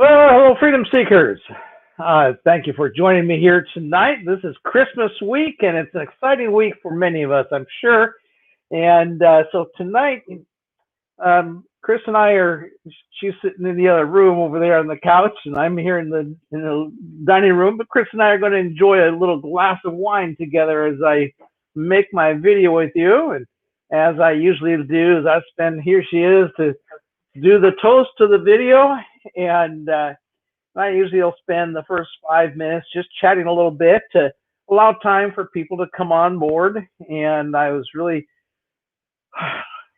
Well, hello, freedom seekers. Thank you for joining me here tonight. This is Christmas week, and it's an exciting week for many of us, I'm sure. And so tonight, Chris and I she's sitting in the other room over there on the couch, and I'm here in the dining room. But Chris and I are going to enjoy a little glass of wine together as I make my video with you. And as I usually do, here she is to do the toast to the video. And I usually will spend the first 5 minutes just chatting a little bit to allow time for people to come on board. And I was really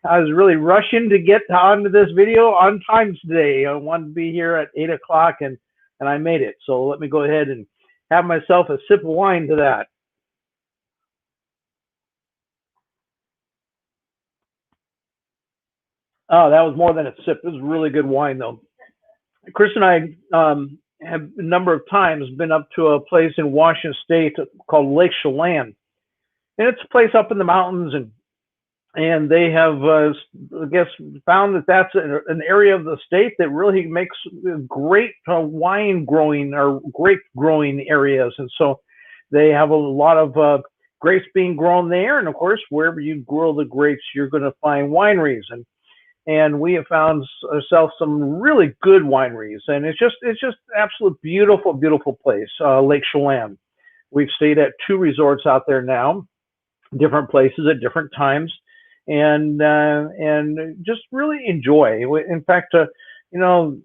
rushing to get onto this video on time today. I wanted to be here at 8 o'clock, and I made it. So let me go ahead and have myself a sip of wine to that. Oh, that was more than a sip. It was really good wine, though. Chris and I have a number of times been up to a place in Washington State called Lake Chelan, and it's a place up in the mountains, and they have, I guess, found that that's an area of the state that really makes great wine growing or grape growing areas, and so they have a lot of grapes being grown there, and of course, wherever you grow the grapes, you're going to find wineries, and we have found ourselves some really good wineries, and it's just absolute beautiful place, Lake Chelan. We've stayed at 2 resorts out there now, different places at different times, and just really enjoy. In fact, who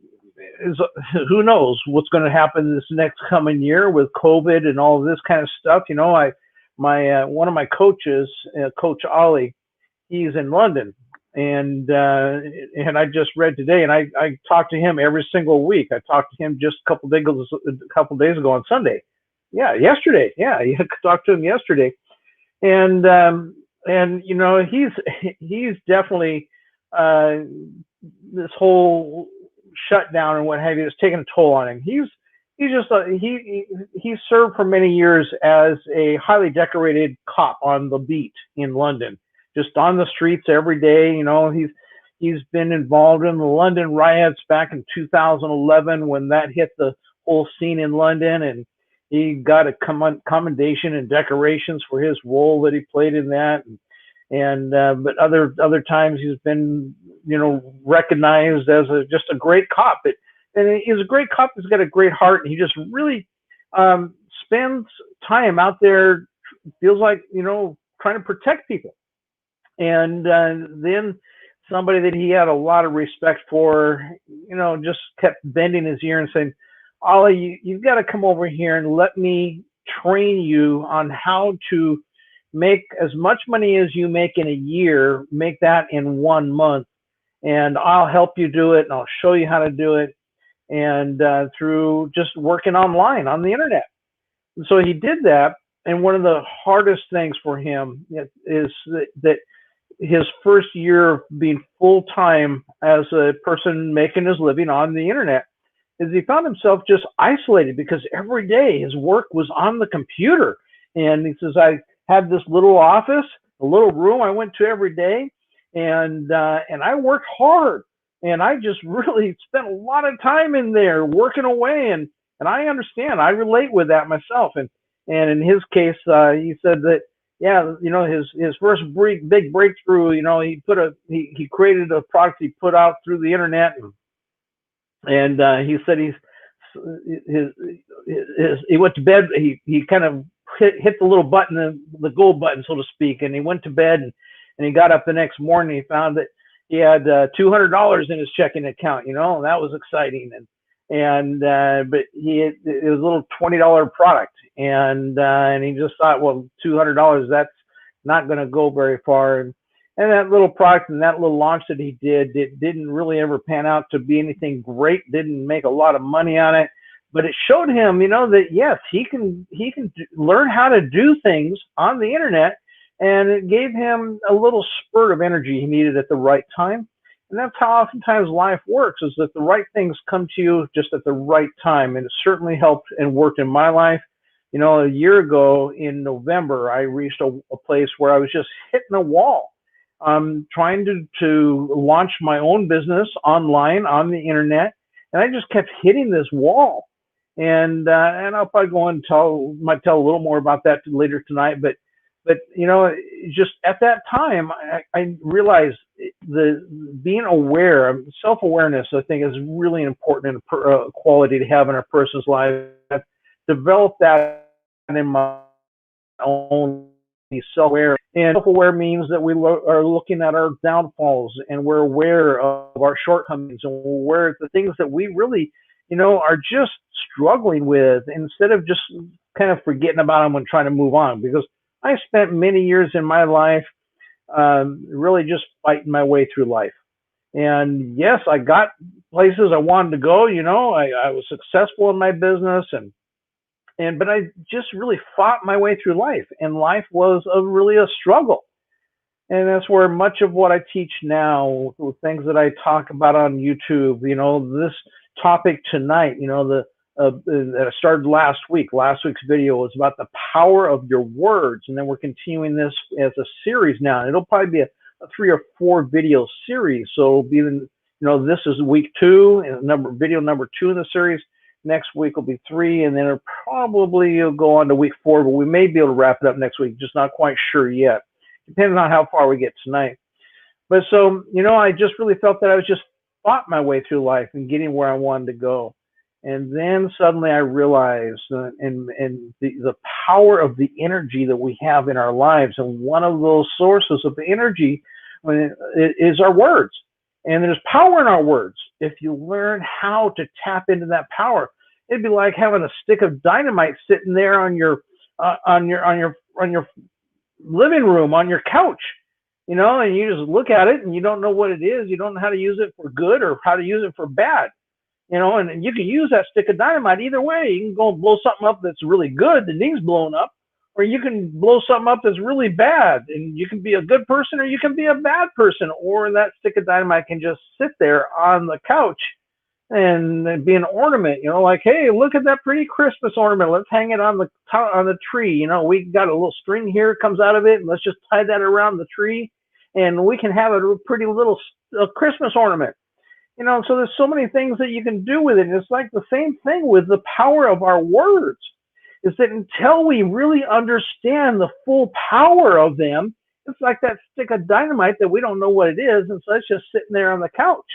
knows what's going to happen this next coming year with COVID and all of this kind of stuff. One of my coaches, Coach Ollie, he's in London. And I just read today, and I talk to him every single week. I talked to him just a couple days ago on Sunday. Yeah, yesterday. Yeah, I talked to him yesterday, and he's definitely this whole shutdown and what have you has taken a toll on him. He served for many years as a highly decorated cop on the beat in London, just on the streets every day. He's been involved in the London riots back in 2011 when that hit the whole scene in London, and he got a commendation and decorations for his role that he played in that. But other times he's been recognized as just a great cop. And he's a great cop. He's got a great heart, and he just really spends time out there. Feels like trying to protect people. And then somebody that he had a lot of respect for, just kept bending his ear and saying, Ollie, you've got to come over here and let me train you on how to make as much money as you make in a year, make that in 1 month. And I'll help you do it, and I'll show you how to do it. And through just working online on the internet. And so he did that. And one of the hardest things for him is that his first year of being full-time as a person making his living on the internet is he found himself just isolated because every day his work was on the computer. And he says, I had this little office, a little room I went to every day, and I worked hard, and I just really spent a lot of time in there working away, and I understand, I relate with that myself. And in his case, he said that, yeah, his first big breakthrough, he created a product he put out through the internet, and he said he went to bed. He kind of hit the little button, the gold button, so to speak, and he went to bed, and he got up the next morning. He found that he had $200 in his checking account. And that was exciting. But it was a little $20 product, and he just thought, well, $200, that's not going to go very far. And that little product and that little launch that he did, it didn't really ever pan out to be anything great. Didn't make a lot of money on it, but it showed him, that yes, he can learn how to do things on the internet, and it gave him a little spurt of energy he needed at the right time. And that's how oftentimes life works, is that the right things come to you just at the right time. And it certainly helped and worked in my life. A year ago in November, I reached a place where I was just hitting a wall. Trying to launch my own business online on the internet, and I just kept hitting this wall. And I'll probably go and might tell a little more about that later tonight. But just at that time, I realized the being aware, self-awareness, I think, is really important quality to have in a person's life. I've developed that in my own self-aware. And self-aware means that we are looking at our downfalls, and we're aware of our shortcomings, and we're aware of the things that we really, are just struggling with, instead of just kind of forgetting about them and trying to move on. Because I spent many years in my life really just fighting my way through life. And yes, I got places I wanted to go. I was successful in my business, but I just really fought my way through life, and life was really a struggle. And that's where much of what I teach now, the things that I talk about on YouTube, this topic tonight, that I started last week. Last week's video was about the power of your words, and then we're continuing this as a series now. And it'll probably be a 3 or 4 video series. So this is week 2, and video number 2 in the series. Next week will be 3, and then it'll go on to week 4, but we may be able to wrap it up next week. Just not quite sure yet. Depends on how far we get tonight. But so, I just really felt that I was just fought my way through life and getting where I wanted to go. And then suddenly I realized the power of the energy that we have in our lives. And one of those sources of the energy is our words. And there's power in our words. If you learn how to tap into that power, it'd be like having a stick of dynamite sitting there on your living room, on your couch, and you just look at it and you don't know what it is. You don't know how to use it for good or how to use it for bad, and you can use that stick of dynamite either way. You can go and blow something up that's really good that needs blown up, or you can blow something up that's really bad, and you can be a good person or you can be a bad person, or that stick of dynamite can just sit there on the couch and be an ornament, like, hey, look at that pretty Christmas ornament. Let's hang it on the tree. We got a little string here comes out of it, and let's just tie that around the tree, and we can have a pretty little Christmas ornament. So there's so many things that you can do with it. And it's like the same thing with the power of our words, is that until we really understand the full power of them, it's like that stick of dynamite that we don't know what it is, and so it's just sitting there on the couch.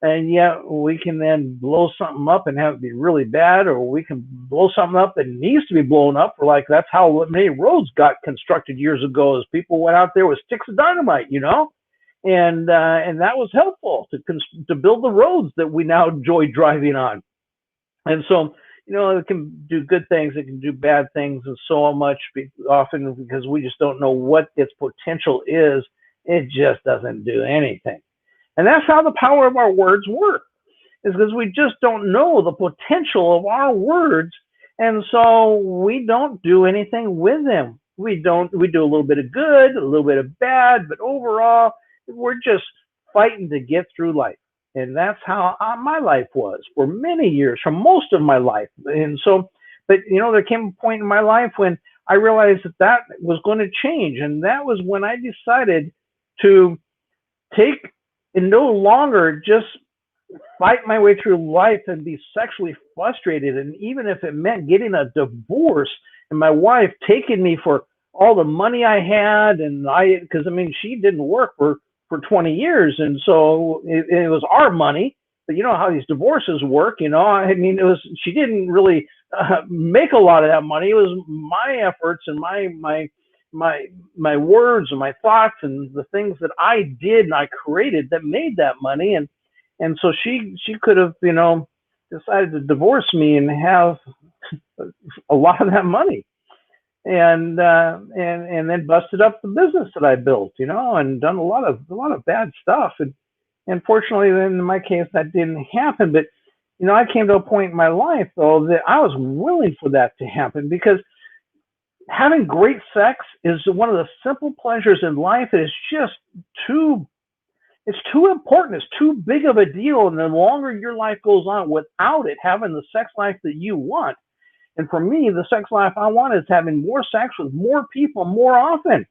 And yet we can then blow something up and have it be really bad, or we can blow something up that needs to be blown up. That's how many roads got constructed years ago, as people went out there with sticks of dynamite, and that was helpful to build the roads that we now enjoy driving on. And so, it can do good things, it can do bad things, and so much often because we just don't know what its potential is. It just doesn't do anything. And that's how the power of our words work, is because we just don't know the potential of our words. And so we don't do anything with them. We do a little bit of good, a little bit of bad, but overall, we're just fighting to get through life. And that's how my life was for many years, for most of my life. And so, but there came a point in my life when I realized that was going to change. And that was when I decided to and no longer just fight my way through life and be sexually frustrated. And even if it meant getting a divorce and my wife taking me for all the money I had, because she didn't work for 20 years. And so it was our money, but you know how these divorces work, she didn't really make a lot of that money. It was my efforts and my words and my thoughts and the things that I did and I created that made that money. And so she could have, decided to divorce me and have a lot of that money, and then busted up the business that I built, and done a lot of bad stuff. And fortunately, then in my case, that didn't happen. But, I came to a point in my life, though, that I was willing for that to happen, because having great sex is one of the simple pleasures in life. It's just too important. It's too big of a deal. And the longer your life goes on without it, having the sex life that you want. And for me, the sex life I want is having more sex with more people more often.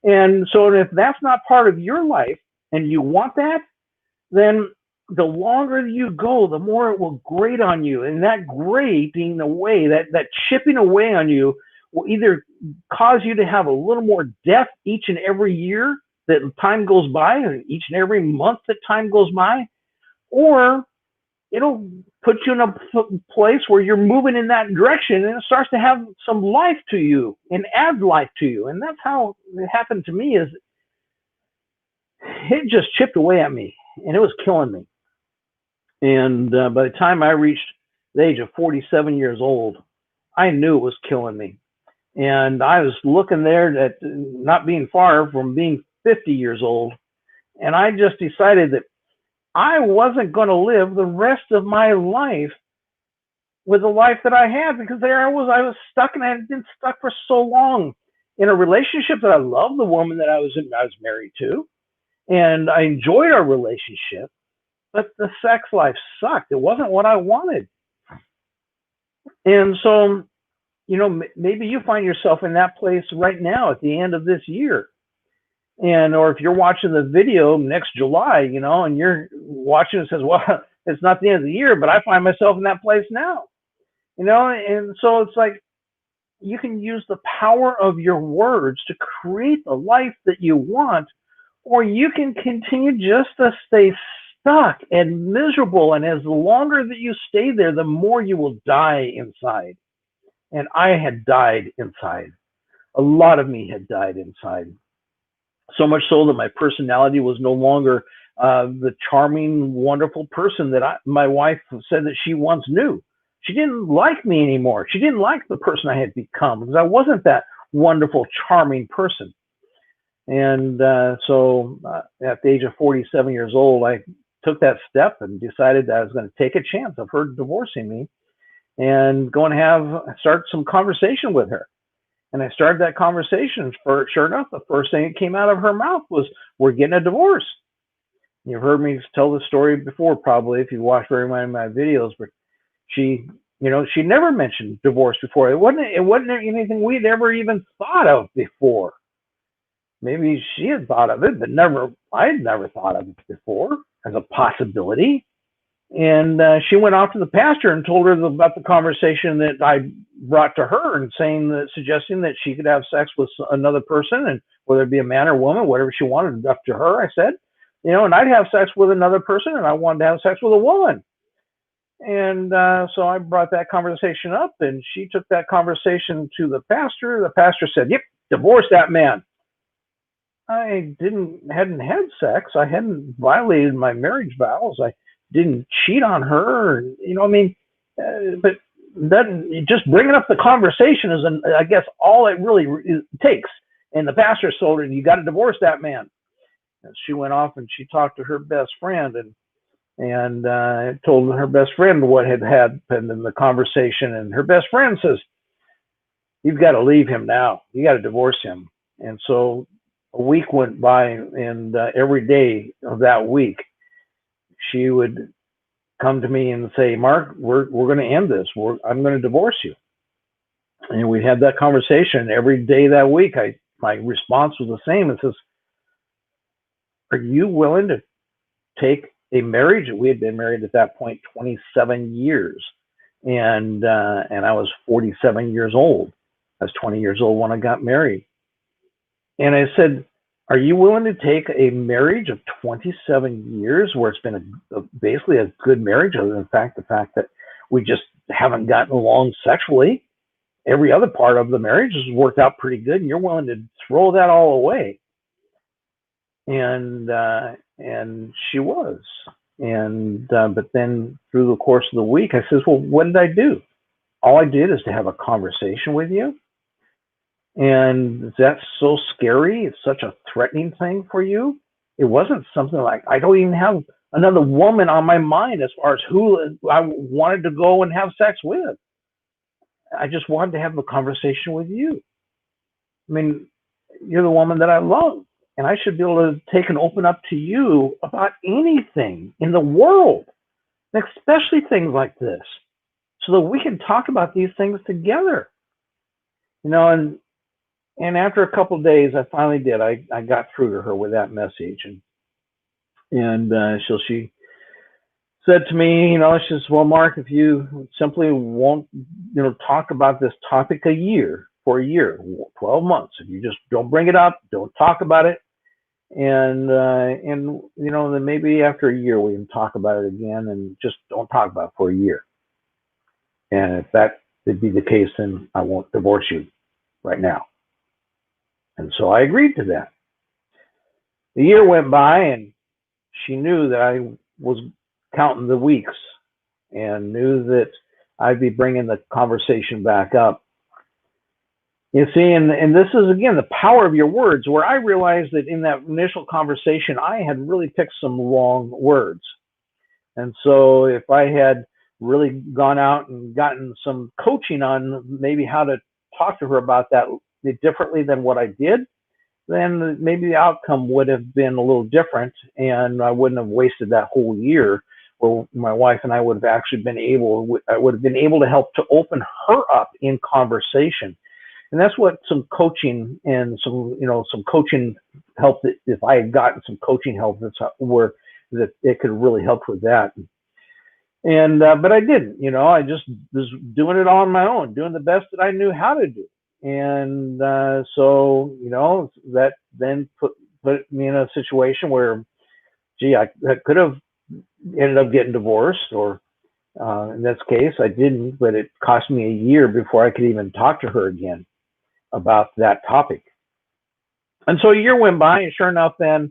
And so if that's not part of your life and you want that, then the longer you go, the more it will grate on you. And that grating away, that chipping away on you will either cause you to have a little more death each and every year that time goes by, and each and every month that time goes by, or it'll put you in a place where you're moving in that direction and it starts to have some life to you and add life to you. And that's how it happened to me. Is it just chipped away at me and it was killing me. And by the time I reached the age of 47 years old, I knew it was killing me. And I was looking there at not being far from being 50 years old. And I just decided that I wasn't going to live the rest of my life with the life that I had, because there I was stuck, and I had been stuck for so long in a relationship that I loved the woman that I was married to, and I enjoyed our relationship, but the sex life sucked. It wasn't what I wanted. And so, maybe you find yourself in that place right now at the end of this year. And, or if you're watching the video next July, and you're watching and says, well, it's not the end of the year, but I find myself in that place now, and so it's like, you can use the power of your words to create the life that you want, or you can continue just to stay stuck and miserable. And as the longer that you stay there, the more you will die inside. And I had died inside. A lot of me had died inside. So much so that my personality was no longer the charming, wonderful person that my wife said that she once knew. She didn't like me anymore. She didn't like the person I had become, because I wasn't that wonderful, charming person. And so at the age of 47 years old, I took that step and decided that I was going to take a chance of her divorcing me and go and start some conversation with her. And I started that conversation. Sure enough, the first thing that came out of her mouth was, "We're getting a divorce." You've heard me tell the story before, probably, if you watched very many of my videos. But she never mentioned divorce before. It wasn't anything we'd ever even thought of before. Maybe she had thought of it, but I had never thought of it before as a possibility. And she went off to the pastor and told her about the conversation that I brought to her, and suggesting that she could have sex with another person, and whether it be a man or woman, whatever she wanted, up to her. I said, and I'd have sex with another person, and I wanted to have sex with a woman. And so I brought that conversation up, and she took that conversation to the pastor. The pastor said, "Yep, divorce that man." I hadn't had sex. I hadn't violated my marriage vows. I didn't cheat on her, but that, just bringing up the conversation is, I guess, all it really takes. And the pastor told her, "You got to divorce that man." And she went off and she talked to her best friend and told her best friend what had happened in the conversation. And her best friend says, "You've got to leave him now. You got to divorce him." And so a week went by, and every day of that week, she would come to me and say, "Mark, we're going to end this. I'm going to divorce you." And we had that conversation every day that week. My response was the same. It says, "Are you willing to take a marriage?" We had been married at that point 27 years, and I was 47 years old. I was 20 years old when I got married. And I said, "Are you willing to take a marriage of 27 years where it's been basically a good marriage, other than the fact that we just haven't gotten along sexually? Every other part of the marriage has worked out pretty good, and you're willing to throw that all away?" And she was. And but then through the course of the week, I says, "Well, what did I do? All I did is to have a conversation with you. And that's so scary. It's such a threatening thing for you. It wasn't something like, I don't even have another woman on my mind as far as who I wanted to go and have sex with. I just wanted to have a conversation with you. I mean, you're the woman that I love, and I should be able to take and open up to you about anything in the world, especially things like this, so that we can talk about these things together." And after a couple of days, I finally did. I got through to her with that message, and so she said to me, she says, well, Mark, if you simply won't, talk about this topic for a year, 12 months, if you just don't bring it up, don't talk about it, and then maybe after a year we can talk about it again, and just don't talk about it for a year. And if that would be the case, then I won't divorce you right now. And so I agreed to that. The year went by, and she knew that I was counting the weeks and knew that I'd be bringing the conversation back up. You see, and this is, again, the power of your words, where I realized that in that initial conversation, I had really picked some wrong words. And so if I had really gone out and gotten some coaching on maybe how to talk to her about that differently than what I did, then maybe the outcome would have been a little different, and I wouldn't have wasted that whole year where my wife and I would have actually I would have been able to help to open her up in conversation. And that's what some coaching and some coaching help, that if I had gotten some coaching help, that's where that it could really help with that. And but I didn't, I just was doing it on my own, doing the best that I knew how to do. And so that then put me in a situation where, I could have ended up getting divorced, or in this case I didn't, but it cost me a year before I could even talk to her again about that topic. And so a year went by, and sure enough, then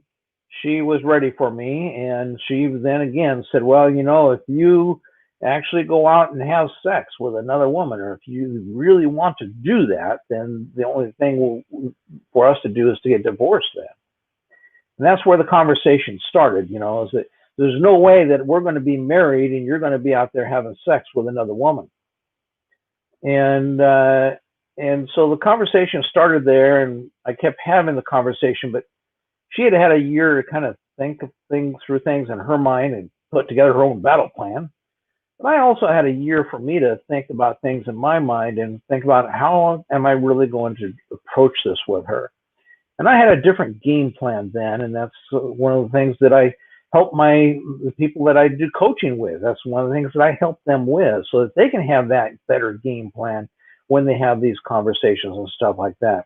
she was ready for me, and she then again said, well, if you actually go out and have sex with another woman, or if you really want to do that, then the only thing for us to do is to get divorced then. And that's where the conversation started, is that there's no way that we're going to be married and you're going to be out there having sex with another woman. And so the conversation started there, and I kept having the conversation, but she had had a year to kind of think through things in her mind and put together her own battle plan. But I also had a year for me to think about things in my mind and think about how am I really going to approach this with her. And I had a different game plan then, and that's one of the things that I help the people that I do coaching with. That's one of the things that I help them with, so that they can have that better game plan when they have these conversations and stuff like that.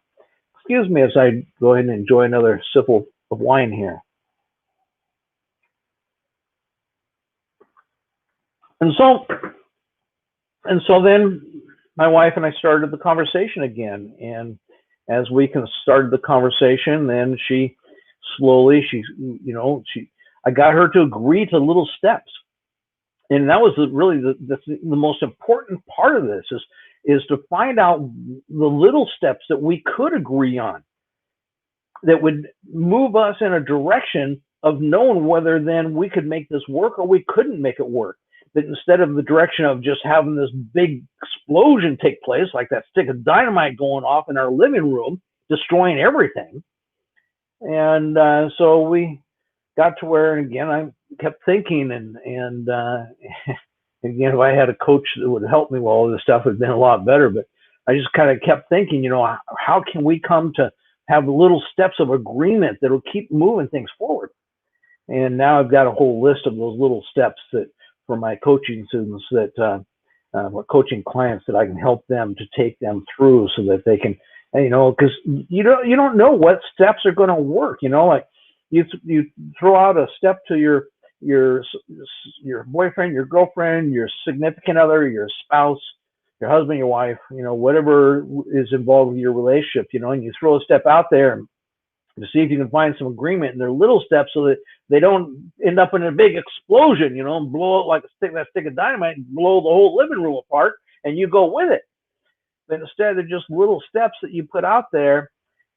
Excuse me as I go ahead and enjoy another sip of wine here. And so then my wife and I started the conversation again. And as we started the conversation, then she slowly, I got her to agree to little steps. And that was really the most important part of this is to find out the little steps that we could agree on that would move us in a direction of knowing whether then we could make this work or we couldn't make it work. That instead of the direction of just having this big explosion take place, like that stick of dynamite going off in our living room, destroying everything. And so we got to where, and again, I kept thinking, and again, if I had a coach that would help me with all this stuff, it would have been a lot better. But I just kind of kept thinking, how can we come to have little steps of agreement that will keep moving things forward? And now I've got a whole list of those little steps that for my coaching students coaching clients that I can help them to take them through so that they can, because you don't know what steps are going to work. Like you throw out a step to your boyfriend, your girlfriend, your significant other, your spouse, your husband, your wife, whatever is involved with your relationship, and you throw a step out there to see if you can find some agreement in their little steps so that they don't end up in a big explosion, blow it like that stick of dynamite and blow the whole living room apart, and you go with it. But instead of just little steps that you put out there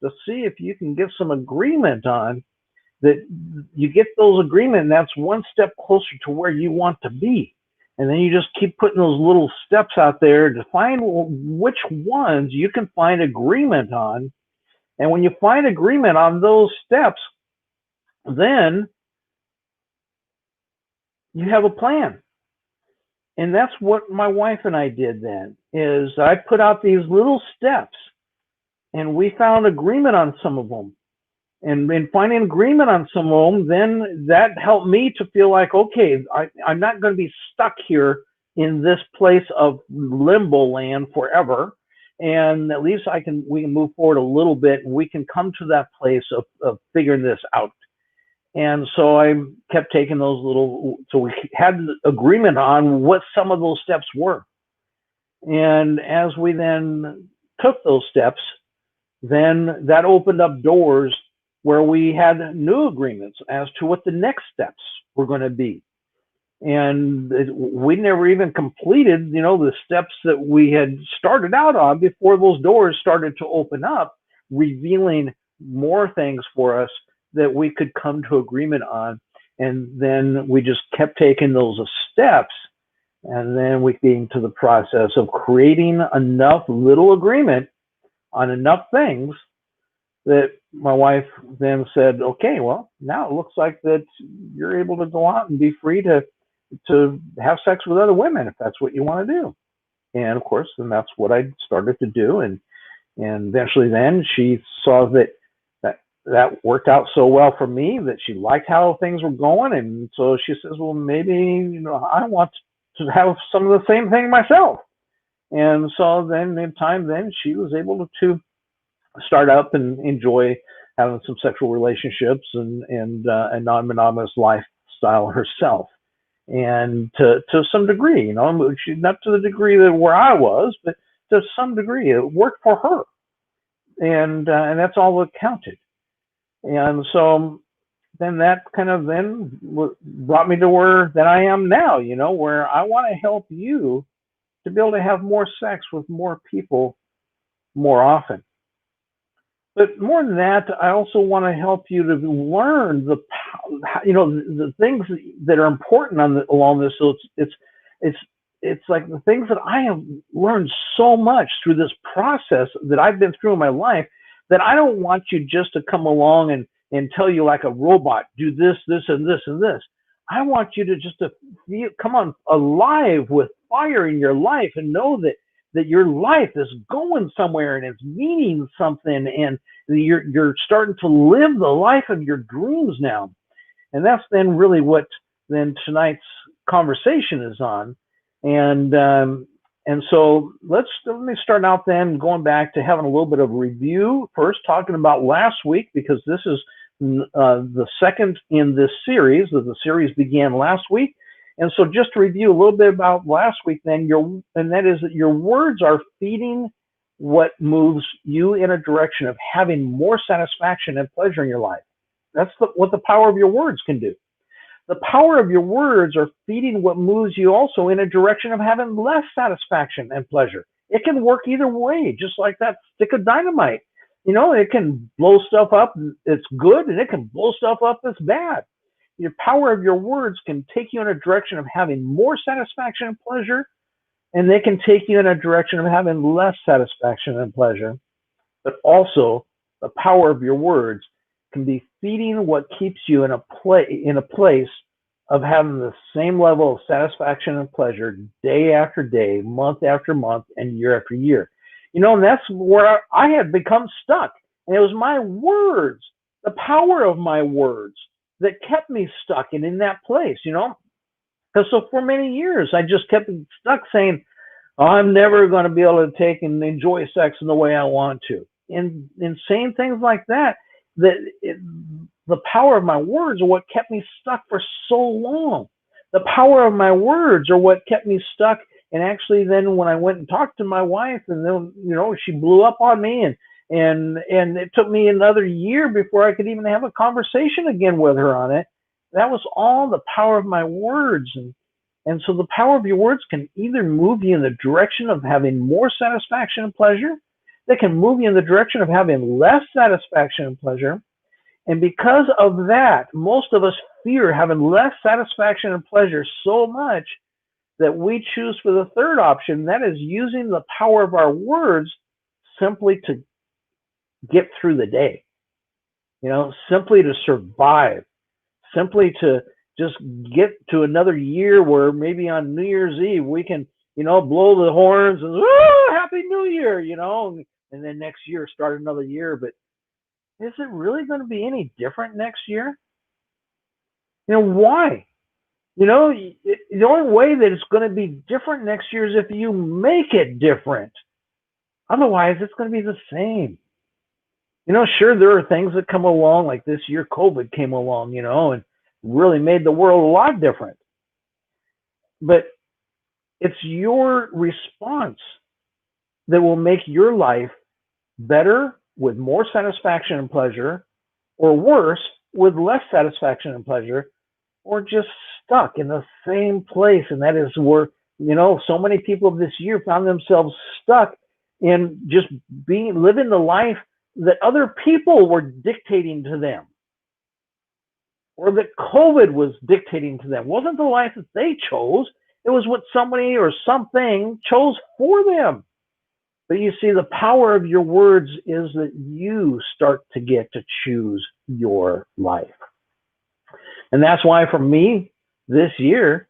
to see if you can get some agreement on, that you get those agreement, and that's one step closer to where you want to be. And then you just keep putting those little steps out there to find which ones you can find agreement on. And when you find agreement on those steps, then you have a plan. And that's what my wife and I did then, is I put out these little steps, and we found agreement on some of them. And in finding agreement on some of them, then that helped me to feel like, okay, I'm not going to be stuck here in this place of limbo land forever. And at least we can move forward a little bit, and we can come to that place of figuring this out. And so I kept taking those so we had agreement on what some of those steps were. And as we then took those steps, then that opened up doors where we had new agreements as to what the next steps were going to be. And we never even completed, the steps that we had started out on before those doors started to open up, revealing more things for us that we could come to agreement on. And then we just kept taking those steps. And then we came to the process of creating enough little agreement on enough things that my wife then said, okay, well, now it looks like that you're able to go out and be free to have sex with other women if that's what you want to do. And of course, then that's what I started to do. And eventually then she saw that worked out so well for me that she liked how things were going. And so she says, well, maybe, I want to have some of the same thing myself. And so then in time, then she was able to start up and enjoy having some sexual relationships and a non-monogamous lifestyle herself. And to some degree, not to the degree that where I was, but to some degree, it worked for her. And that's all that counted. And so then that kind of then brought me to where that I am now, where I want to help you to be able to have more sex with more people more often. But more than that, I also want to help you to learn the things that are important along this. So it's like the things that I have learned so much through this process that I've been through in my life, that I don't want you just to come along and tell you like a robot, do this, this, and this, and this. I want you to just come on alive with fire in your life and know that your life is going somewhere and it's meaning something, and you're starting to live the life of your dreams now. And that's then really what then tonight's conversation is on. And so let me start out then going back to having a little bit of review first, talking about last week, because this is the second in this series. The series began last week. And so just to review a little bit about last week then, and that is that your words are feeding what moves you in a direction of having more satisfaction and pleasure in your life. That's what the power of your words can do. The power of your words are feeding what moves you also in a direction of having less satisfaction and pleasure. It can work either way, just like that stick of dynamite. It can blow stuff up that's good, and it can blow stuff up that's bad. Your power of your words can take you in a direction of having more satisfaction and pleasure, and they can take you in a direction of having less satisfaction and pleasure. But also, the power of your words can be feeding what keeps you in a place of having the same level of satisfaction and pleasure day after day, month after month, and year after year. And that's where I had become stuck. And it was my words, the power of my words, that kept me stuck and in that place, Because so for many years, I just kept stuck saying, oh, I'm never going to be able to take and enjoy sex in the way I want to. And saying things like that, the power of my words are what kept me stuck for so long. The power of my words are what kept me stuck. And actually then when I went and talked to my wife, and then, she blew up on me, and it took me another year before I could even have a conversation again with her on it. That was all the power of my words. And so the power of your words can either move you in the direction of having more satisfaction and pleasure. They can move you in the direction of having less satisfaction and pleasure. And because of that, most of us fear having less satisfaction and pleasure so much that we choose for the third option, that is using the power of our words simply to get through the day, simply to survive, simply to just get to another year where maybe on New Year's Eve we can, blow the horns and Happy New Year, and then next year start another year. But is it really going to be any different next year? Why? The only way that it's going to be different next year is if you make it different. Otherwise, it's going to be the same. Sure, there are things that come along, like this year, COVID came along, and really made the world a lot different. But it's your response that will make your life better with more satisfaction and pleasure, or worse with less satisfaction and pleasure, or just stuck in the same place. And that is where, so many people this year found themselves stuck in just living the life that other people were dictating to them, or that COVID was dictating to them. It wasn't the life that they chose. It was what somebody or something chose for them. But you see, the power of your words is that you start to get to choose your life. And that's why for me, this year,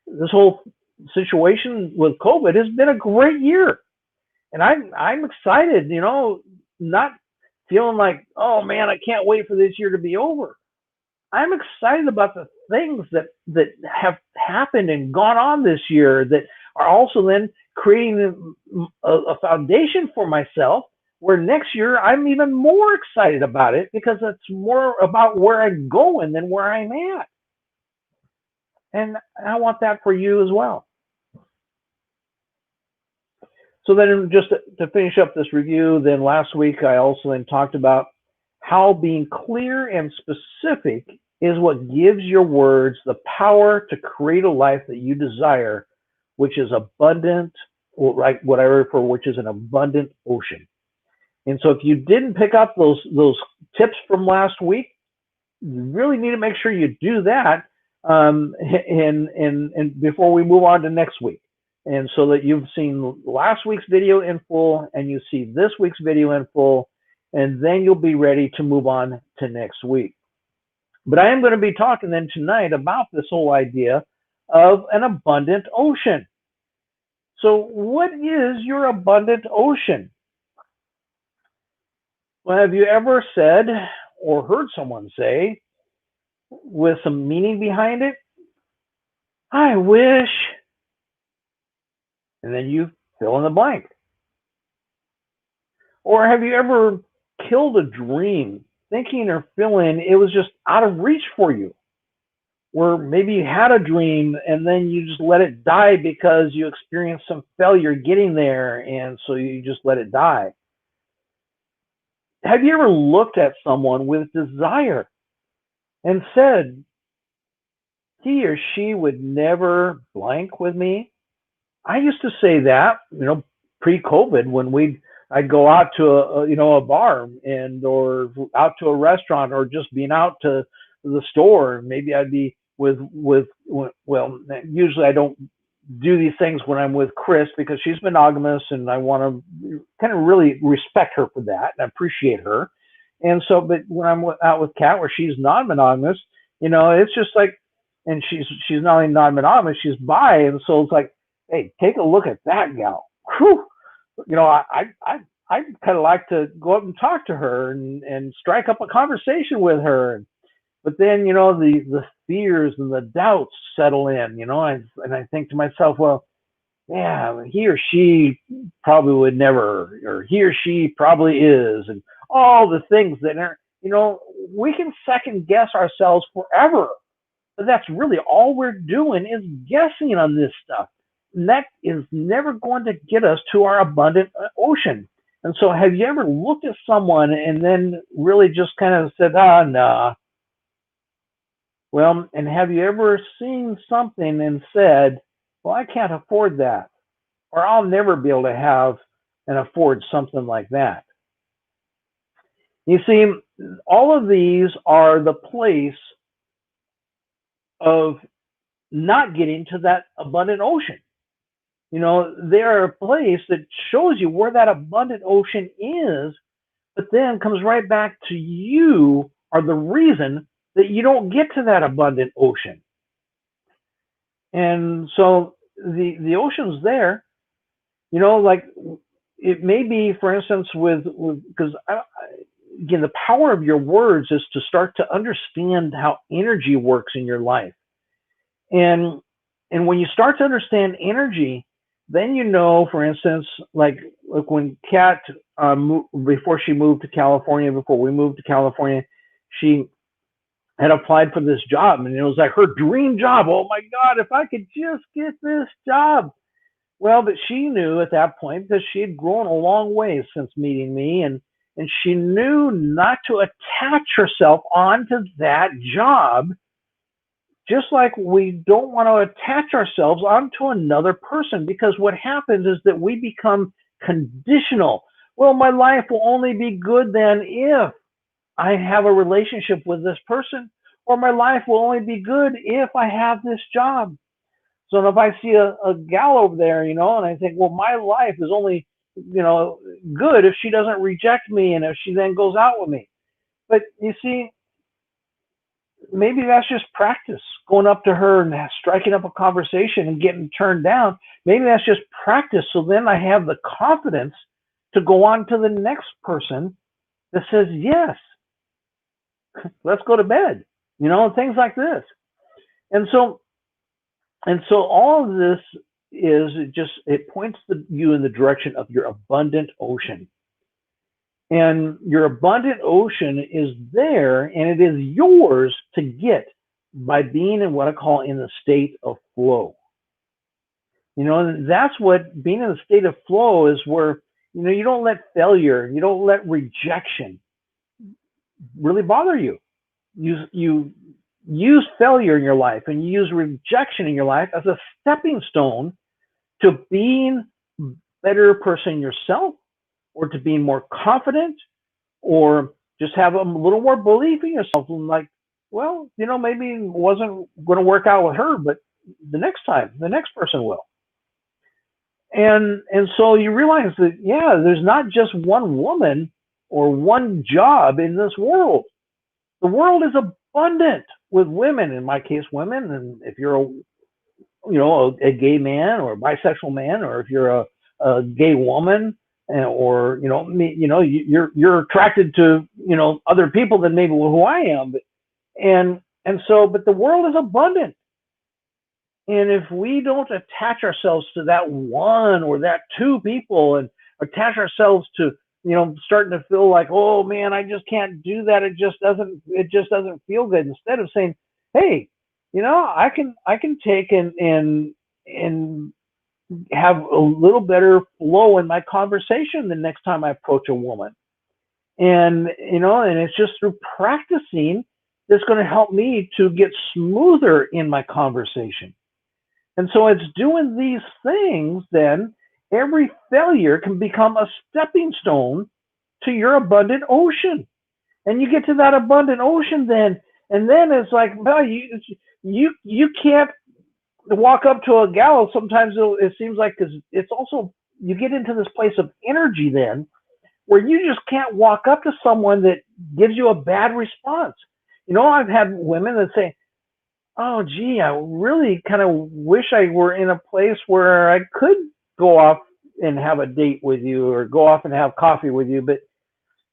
this whole situation with COVID has been a great year. And I'm excited, not feeling like, oh man, I can't wait for this year to be over. I'm excited about the things that have happened and gone on this year that are also then creating a foundation for myself, where next year I'm even more excited about it, because it's more about where I'm going than where I'm at. And I want that for you as well. So then, just to finish up this review, then last week I also then talked about how being clear and specific is what gives your words the power to create a life that you desire, which is abundant, like what I refer, which is an abundant ocean. And so if you didn't pick up those tips from last week, you really need to make sure you do that and before we move on to next week. And so that you've seen last week's video in full and you see this week's video in full, and then you'll be ready to move on to next week. But I am going to be talking then tonight about this whole idea of an abundant ocean. So what is your abundant ocean? Well, have you ever said or heard someone say, with some meaning behind it, I wish, and then you fill in the blank? Or have you ever killed a dream thinking or feeling it was just out of reach for you? Or maybe you had a dream and then you just let it die because you experienced some failure getting there, and so you just let it die. Have you ever looked at someone with desire and said, he or she would never blank with me? I used to say that, pre-COVID, when I'd go out to a bar or out to a restaurant, or just being out to the store. Maybe I'd be well, usually I don't do these things when I'm with Chris, because she's monogamous and I want to kind of really respect her for that and appreciate her. And so, but when I'm out with Kat, where she's non-monogamous, it's just like, and she's not only non-monogamous, she's bi, and so it's like, hey, take a look at that gal. Whew. I kind of like to go up and talk to her and strike up a conversation with her. But then, the fears and the doubts settle in, and I think to myself, well, yeah, he or she probably would never, or he or she probably is, and all the things that are, we can second guess ourselves forever. But that's really all we're doing, is guessing on this stuff. And that is never going to get us to our abundant ocean. And so have you ever looked at someone and then really just kind of said, nah. Well, and have you ever seen something and said, well, I can't afford that, or I'll never be able to have and afford something like that? You see, all of these are the place of not getting to that abundant ocean. They're a place that shows you where that abundant ocean is, but then comes right back to you are the reason that you don't get to that abundant ocean. And so the ocean's there, like it may be, for instance, because again, the power of your words is to start to understand how energy works in your life. And when you start to understand energy, then you know, for instance, like when Kat, before she moved to California, before we moved to California, she had applied for this job, and it was like her dream job. Oh my God, if I could just get this job. Well, but she knew at that point, because she had grown a long way since meeting me, and she knew not to attach herself onto that job, just like we don't want to attach ourselves onto another person, because what happens is that we become conditional. Well, my life will only be good then if I have a relationship with this person, or my life will only be good if I have this job. So if I see a gal over there, and I think, well, my life is only, good if she doesn't reject me and if she then goes out with me. But you see, maybe that's just practice, going up to her and striking up a conversation and getting turned down. Maybe that's just practice. So then I have the confidence to go on to the next person that says, yes, let's go to bed, things like this. And so all of this is it points you in the direction of your abundant ocean. And your abundant ocean is there, and it is yours to get by being in what I call in the state of flow. And that's what being in the state of flow is, where, you don't let failure, you don't let rejection really bother you. You use failure in your life and you use rejection in your life as a stepping stone to being a better person yourself, or to being more confident, or just have a little more belief in yourself. And like, well, maybe it wasn't going to work out with her, but the next time, the next person will. And so you realize that, yeah, there's not just one woman or one job in this world. The world is abundant with women, in my case, women. And if you're a gay man or a bisexual man, or if you're a gay woman, or you're attracted to other people than maybe who I am, but but the world is abundant. And if we don't attach ourselves to that one or that two people, and attach ourselves to starting to feel like, oh man, I just can't do that, it just doesn't feel good, instead of saying, hey, I can take and have a little better flow in my conversation the next time I approach a woman. And it's just through practicing that's going to help me to get smoother in my conversation. And so it's doing these things, then every failure can become a stepping stone to your abundant ocean. And you get to that abundant ocean then, and then it's like, well, you can't walk up to a gal. Sometimes it seems like, because it's also, you get into this place of energy then, where you just can't walk up to someone that gives you a bad response. I've had women that say, oh, gee, I really kind of wish I were in a place where I could go off and have a date with you, or go off and have coffee with you, but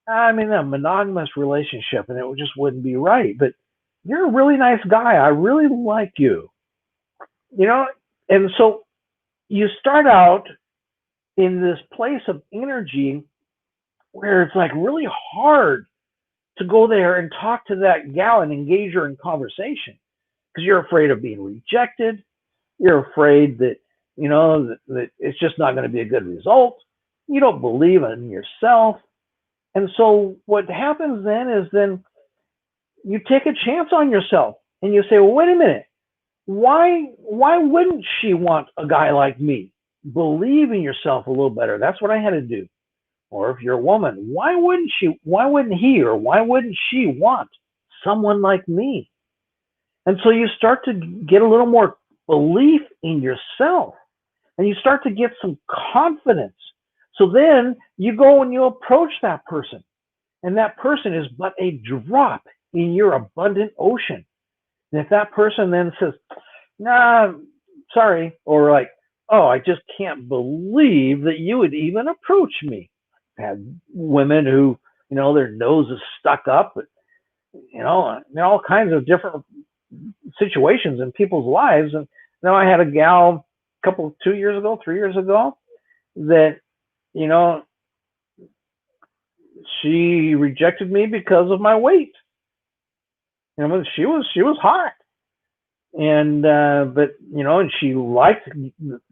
I'm in a monogamous relationship and it just wouldn't be right. But you're a really nice guy. I really like you. And so you start out in this place of energy where it's like really hard to go there and talk to that gal and engage her in conversation, because you're afraid of being rejected. You're afraid that, that it's just not going to be a good result. You don't believe in yourself. And so what happens then is you take a chance on yourself and you say, well, wait a minute. Why wouldn't she want a guy like me? Believe in yourself a little better. That's what I had to do. Or if you're a woman, why wouldn't he, or why wouldn't she want someone like me? And so you start to get a little more belief in yourself, and you start to get some confidence. So then you go and you approach that person, and that person is but a drop in your abundant ocean. And if that person then says, nah, sorry, or like, oh, I just can't believe that you would even approach me. I've had women who, their nose is stuck up, all kinds of different situations in people's lives. And now I had a gal 3 years ago, that, you know, she rejected me because of my weight. She was hot. And but and she liked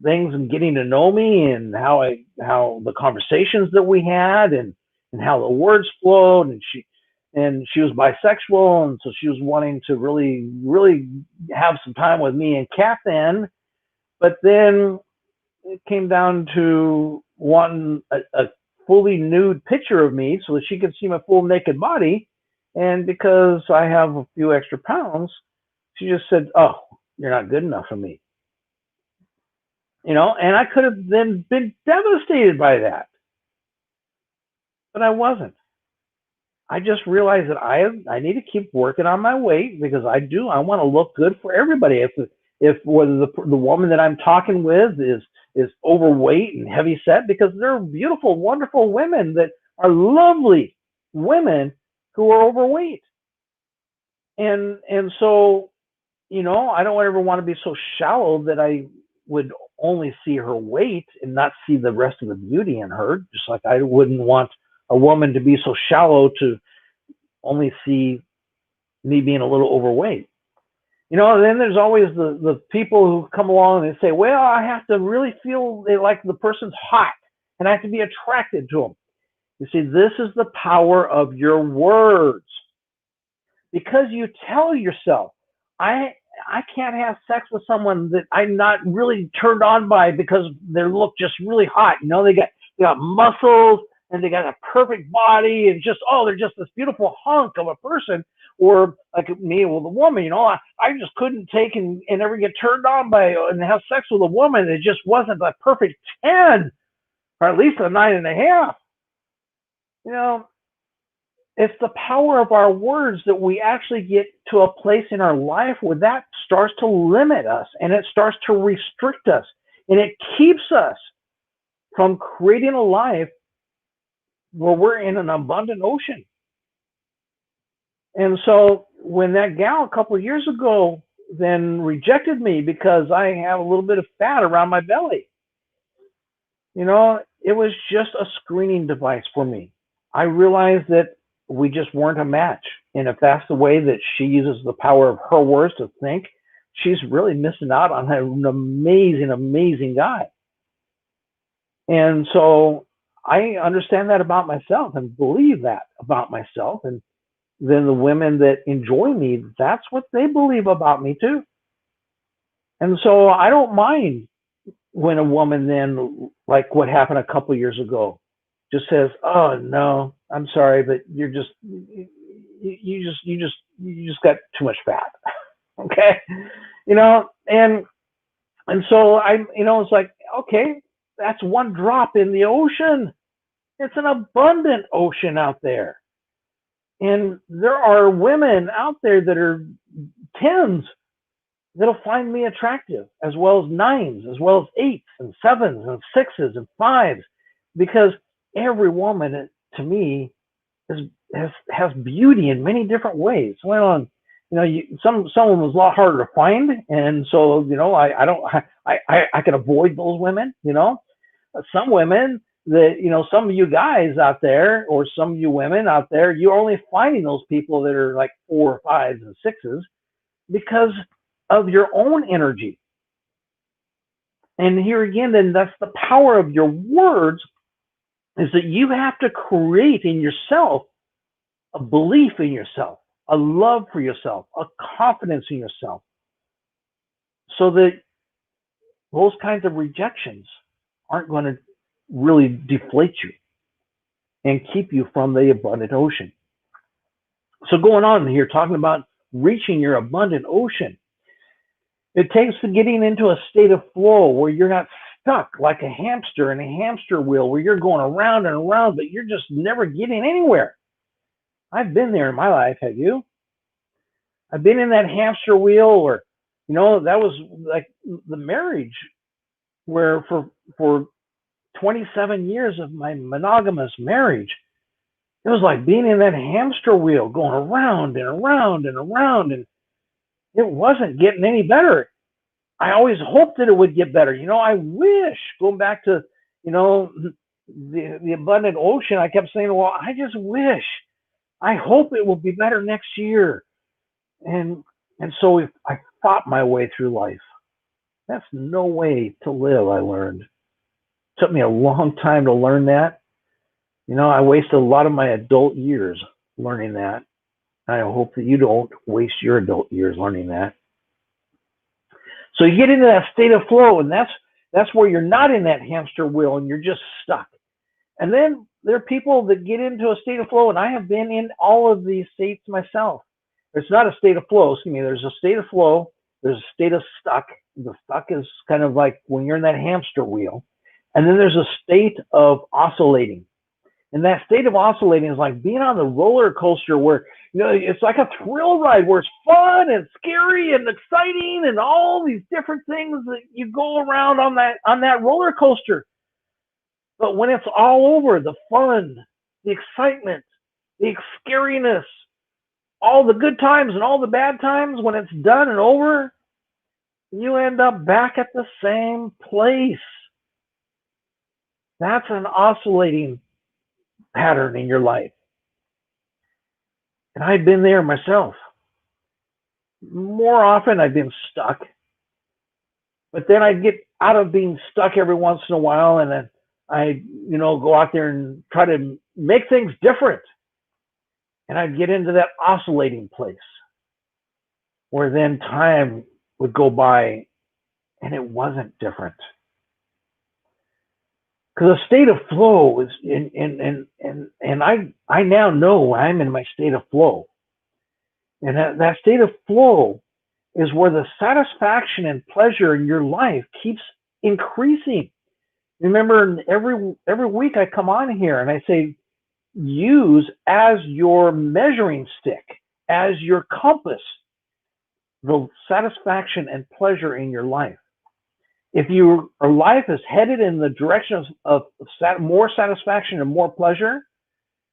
things and getting to know me, and how the conversations that we had, and how the words flowed, and she was bisexual, and so she was wanting to really have some time with me and Kat then. But then it came down to wanting a fully nude picture of me so that she could see my full naked body. And because I have a few extra pounds, she just said, "Oh, you're not good enough for me." And I could have then been devastated by that, but I wasn't. I just realized that I need to keep working on my weight, because I want to look good for everybody. If whether the woman that I'm talking with is overweight and heavy set, because they're beautiful, wonderful women that are lovely women who are overweight. And so, I don't ever want to be so shallow that I would only see her weight and not see the rest of the beauty in her. Just like I wouldn't want a woman to be so shallow to only see me being a little overweight. Then there's always the people who come along and say, well, I have to really feel like the person's hot, and I have to be attracted to them. You see, this is the power of your words. Because you tell yourself, I can't have sex with someone that I'm not really turned on by because they look just really hot. They got muscles, and they got a perfect body, and they're just this beautiful hunk of a person. Or like me with a woman, I just couldn't take and ever get turned on by and have sex with a woman that just wasn't the perfect 10, or at least a 9.5. It's the power of our words that we actually get to a place in our life where that starts to limit us, and it starts to restrict us, and it keeps us from creating a life where we're in an abundant ocean. And so when that gal a couple of years ago then rejected me because I have a little bit of fat around my belly, it was just a screening device for me. I realized that we just weren't a match. And if that's the way that she uses the power of her words to think, she's really missing out on an amazing, amazing guy. And so I understand that about myself and believe that about myself. And then the women that enjoy me, that's what they believe about me too. And so I don't mind when a woman then, like what happened a couple of years ago, just says, "Oh no, I'm sorry, but you just got too much fat." Okay, and so it's like, okay, that's one drop in the ocean. It's an abundant ocean out there. And there are women out there that are 10s that'll find me attractive, as well as 9s, as well as 8s and 7s and 6s and 5s, because every woman to me has beauty in many different ways. Well, some of them is a lot harder to find, and so I can avoid those women. Some women that some of you guys out there, or some of you women out there, you're only finding those people that are like 4, 5s, and 6s because of your own energy. And here again, then that's the power of your words, is that you have to create in yourself a belief in yourself, a love for yourself, a confidence in yourself, so that those kinds of rejections aren't going to really deflate you and keep you from the abundant ocean. So going on here, talking about reaching your abundant ocean, it takes getting into a state of flow where you're not stuck like a hamster in a hamster wheel, where you're going around and around, but you're just never getting anywhere. I've been there in my life. Have you? I've been in that hamster wheel, or that was like the marriage where for 27 years of my monogamous marriage, It was like being in that hamster wheel going around and around and around, and it wasn't getting any better. I always hoped that it would get better. I wish, going back to, the abundant ocean, I kept saying, well, I just wish, I hope it will be better next year. And so if I fought my way through life. That's no way to live, I learned. It took me a long time to learn that. I wasted a lot of my adult years learning that. I hope that you don't waste your adult years learning that. So you get into that state of flow, and that's where you're not in that hamster wheel and you're just stuck. And then there are people that get into a state of flow, and I have been in all of these states myself. It's not a state of flow, excuse me. There's a state of flow. There's a state of stuck. The stuck is kind of like when you're in that hamster wheel. And then there's a state of oscillating. And that state of oscillating is like being on the roller coaster where, it's like a thrill ride where it's fun and scary and exciting and all these different things that you go around on that roller coaster. But when it's all over, the fun, the excitement, the scariness, all the good times and all the bad times, when it's done and over, you end up back at the same place. That's an oscillating pattern in your life. And I've been there myself. More often I've been stuck. But then I'd get out of being stuck every once in a while, and then I, go out there and try to make things different. And I'd get into that oscillating place where then time would go by and it wasn't different. Because a state of flow is, and I now know I'm in my state of flow. And that state of flow is where the satisfaction and pleasure in your life keeps increasing. Remember, every week I come on here and I say, use as your measuring stick, as your compass, the satisfaction and pleasure in your life. If your life is headed in the direction of more satisfaction and more pleasure,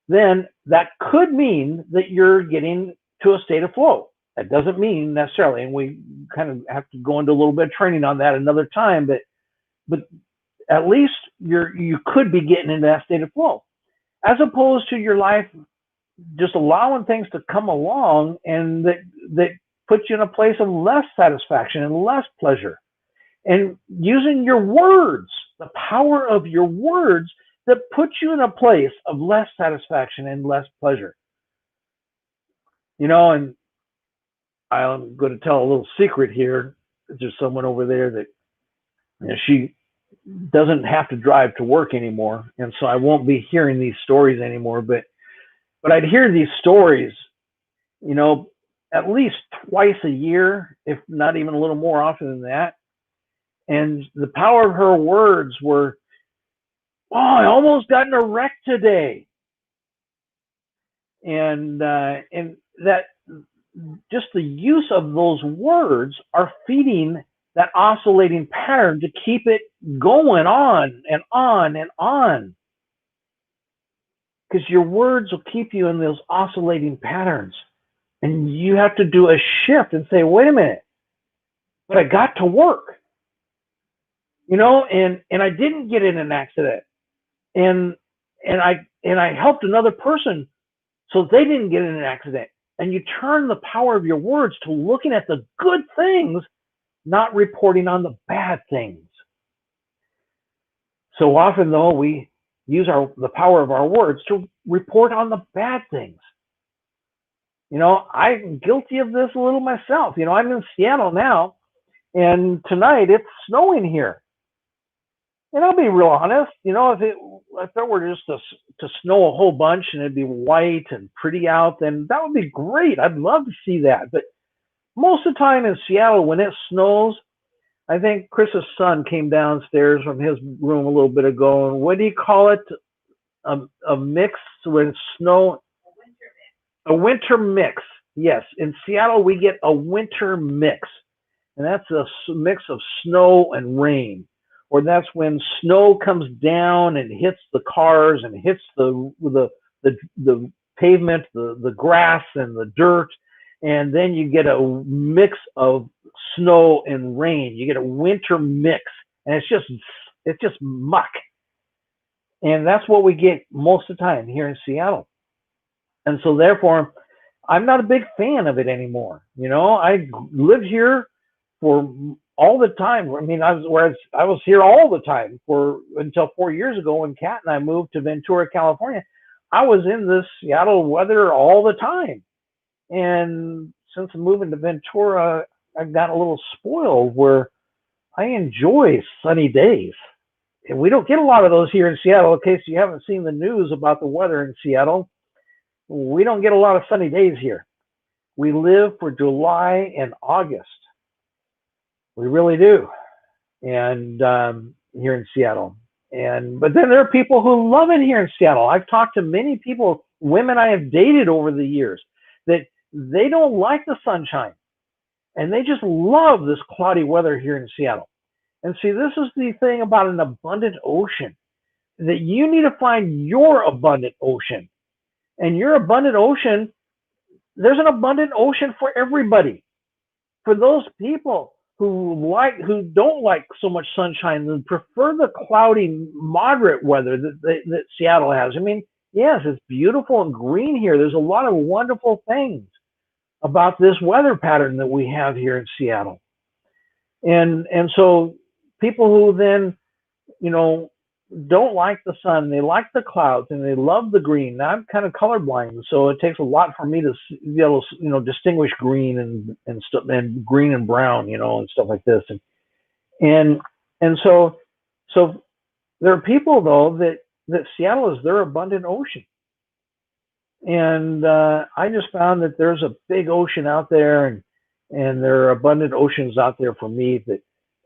then that could mean that you're getting to a state of flow. That doesn't mean necessarily, and we kind of have to go into a little bit of training on that another time, but at least you could be getting into that state of flow, as opposed to your life just allowing things to come along and that put you in a place of less satisfaction and less pleasure. And using your words, the power of your words that put you in a place of less satisfaction and less pleasure. And I'm going to tell a little secret here. There's someone over there that she doesn't have to drive to work anymore, and so I won't be hearing these stories anymore. But I'd hear these stories, at least twice a year, if not even a little more often than that. And the power of her words were, "Oh, I almost got in a wreck today," and that just the use of those words are feeding that oscillating pattern to keep it going on and on and on. Because your words will keep you in those oscillating patterns. And you have to do a shift and say, wait a minute, but I got to work. And I didn't get in an accident. And I helped another person so they didn't get in an accident. And you turn the power of your words to looking at the good things, not reporting on the bad things. So often, though, we use the power of our words to report on the bad things. I'm guilty of this a little myself. I'm in Seattle now, and tonight it's snowing here. And I'll be real honest, if it were just to snow a whole bunch and it'd be white and pretty out, then that would be great. I'd love to see that. But most of the time in Seattle, when it snows, I think Chris's son came downstairs from his room a little bit ago, and what do you call it? A mix with snow? A winter mix. Yes, in Seattle we get a winter mix, and that's a mix of snow and rain. Or that's when snow comes down and hits the cars and hits the the pavement, the grass and the dirt, and then you get a mix of snow and rain. You get a winter mix, and it's just muck. And that's what we get most of the time here in Seattle. And so therefore, I'm not a big fan of it anymore. I lived here for all the time. I mean, I was here all the time until 4 years ago when Kat and I moved to Ventura, California. I was in this Seattle weather all the time. And since moving to Ventura, I've got a little spoiled where I enjoy sunny days. And we don't get a lot of those here in Seattle. In case you haven't seen the news about the weather in Seattle, we don't get a lot of sunny days here. We live for July and August. We really do. And here in Seattle. But then there are people who love it here in Seattle. I've talked to many people, women I have dated over the years, that they don't like the sunshine. And they just love this cloudy weather here in Seattle. And see, this is the thing about an abundant ocean, that you need to find your abundant ocean. And your abundant ocean, there's an abundant ocean for everybody. For those people who don't like so much sunshine and prefer the cloudy, moderate weather that Seattle has. I mean, yes, it's beautiful and green here. There's a lot of wonderful things about this weather pattern that we have here in Seattle. And so people who then, don't like the sun, they like the clouds and they love the green. Now I'm kind of colorblind, so it takes a lot for me to be able to, distinguish green and stuff, and green and brown, and stuff like this. And so there are people though that Seattle is their abundant ocean. And I just found that there's a big ocean out there, and there are abundant oceans out there for me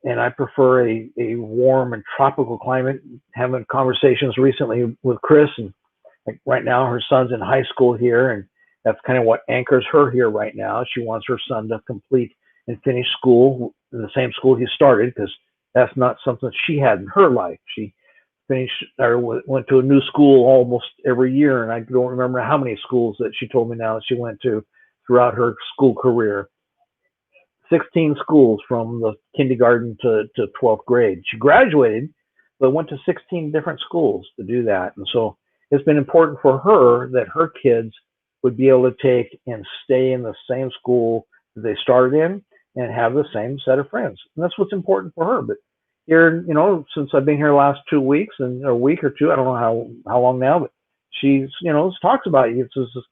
and I prefer a warm and tropical climate. Having conversations recently with Chris, and like right now her son's in high school here, and that's kind of what anchors her here right now. She wants her son to complete and finish school in the same school he started, because that's not something she had in her life. She finished or went to a new school almost every year, and I don't remember how many schools that she told me now that she went to throughout her school career. 16 schools from the kindergarten to 12th grade. She graduated, but went to 16 different schools to do that. And so it's been important for her that her kids would be able to take and stay in the same school that they started in and have the same set of friends. And that's what's important for her. But here, since I've been here the last 2 weeks and a week or two, I don't know how long now, but she's, talks about it. It's just,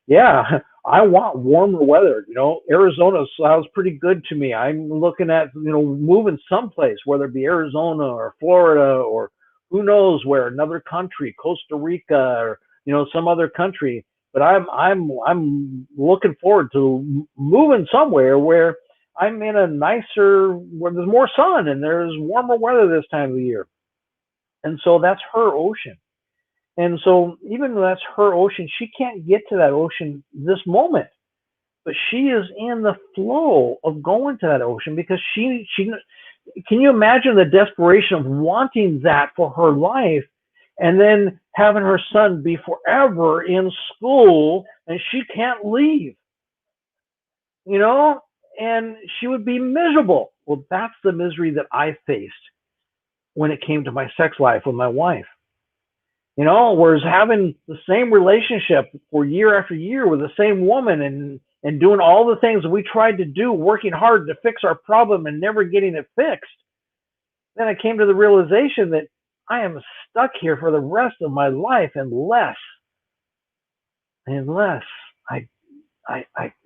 yeah, I want warmer weather. Arizona sounds pretty good to me. I'm looking at, moving someplace, whether it be Arizona or Florida or who knows where, another country, Costa Rica, or, some other country. But I'm looking forward to moving somewhere where I'm in a nicer, where there's more sun and there's warmer weather this time of the year. And so that's her ocean. And so even though that's her ocean, she can't get to that ocean this moment, but she is in the flow of going to that ocean, because she can you imagine the desperation of wanting that for her life, and then having her son be forever in school and she can't leave, and she would be miserable. Well, that's the misery that I faced when it came to my sex life with my wife. Whereas having the same relationship for year after year with the same woman and doing all the things that we tried to do, working hard to fix our problem and never getting it fixed, then I came to the realization that I am stuck here for the rest of my life unless I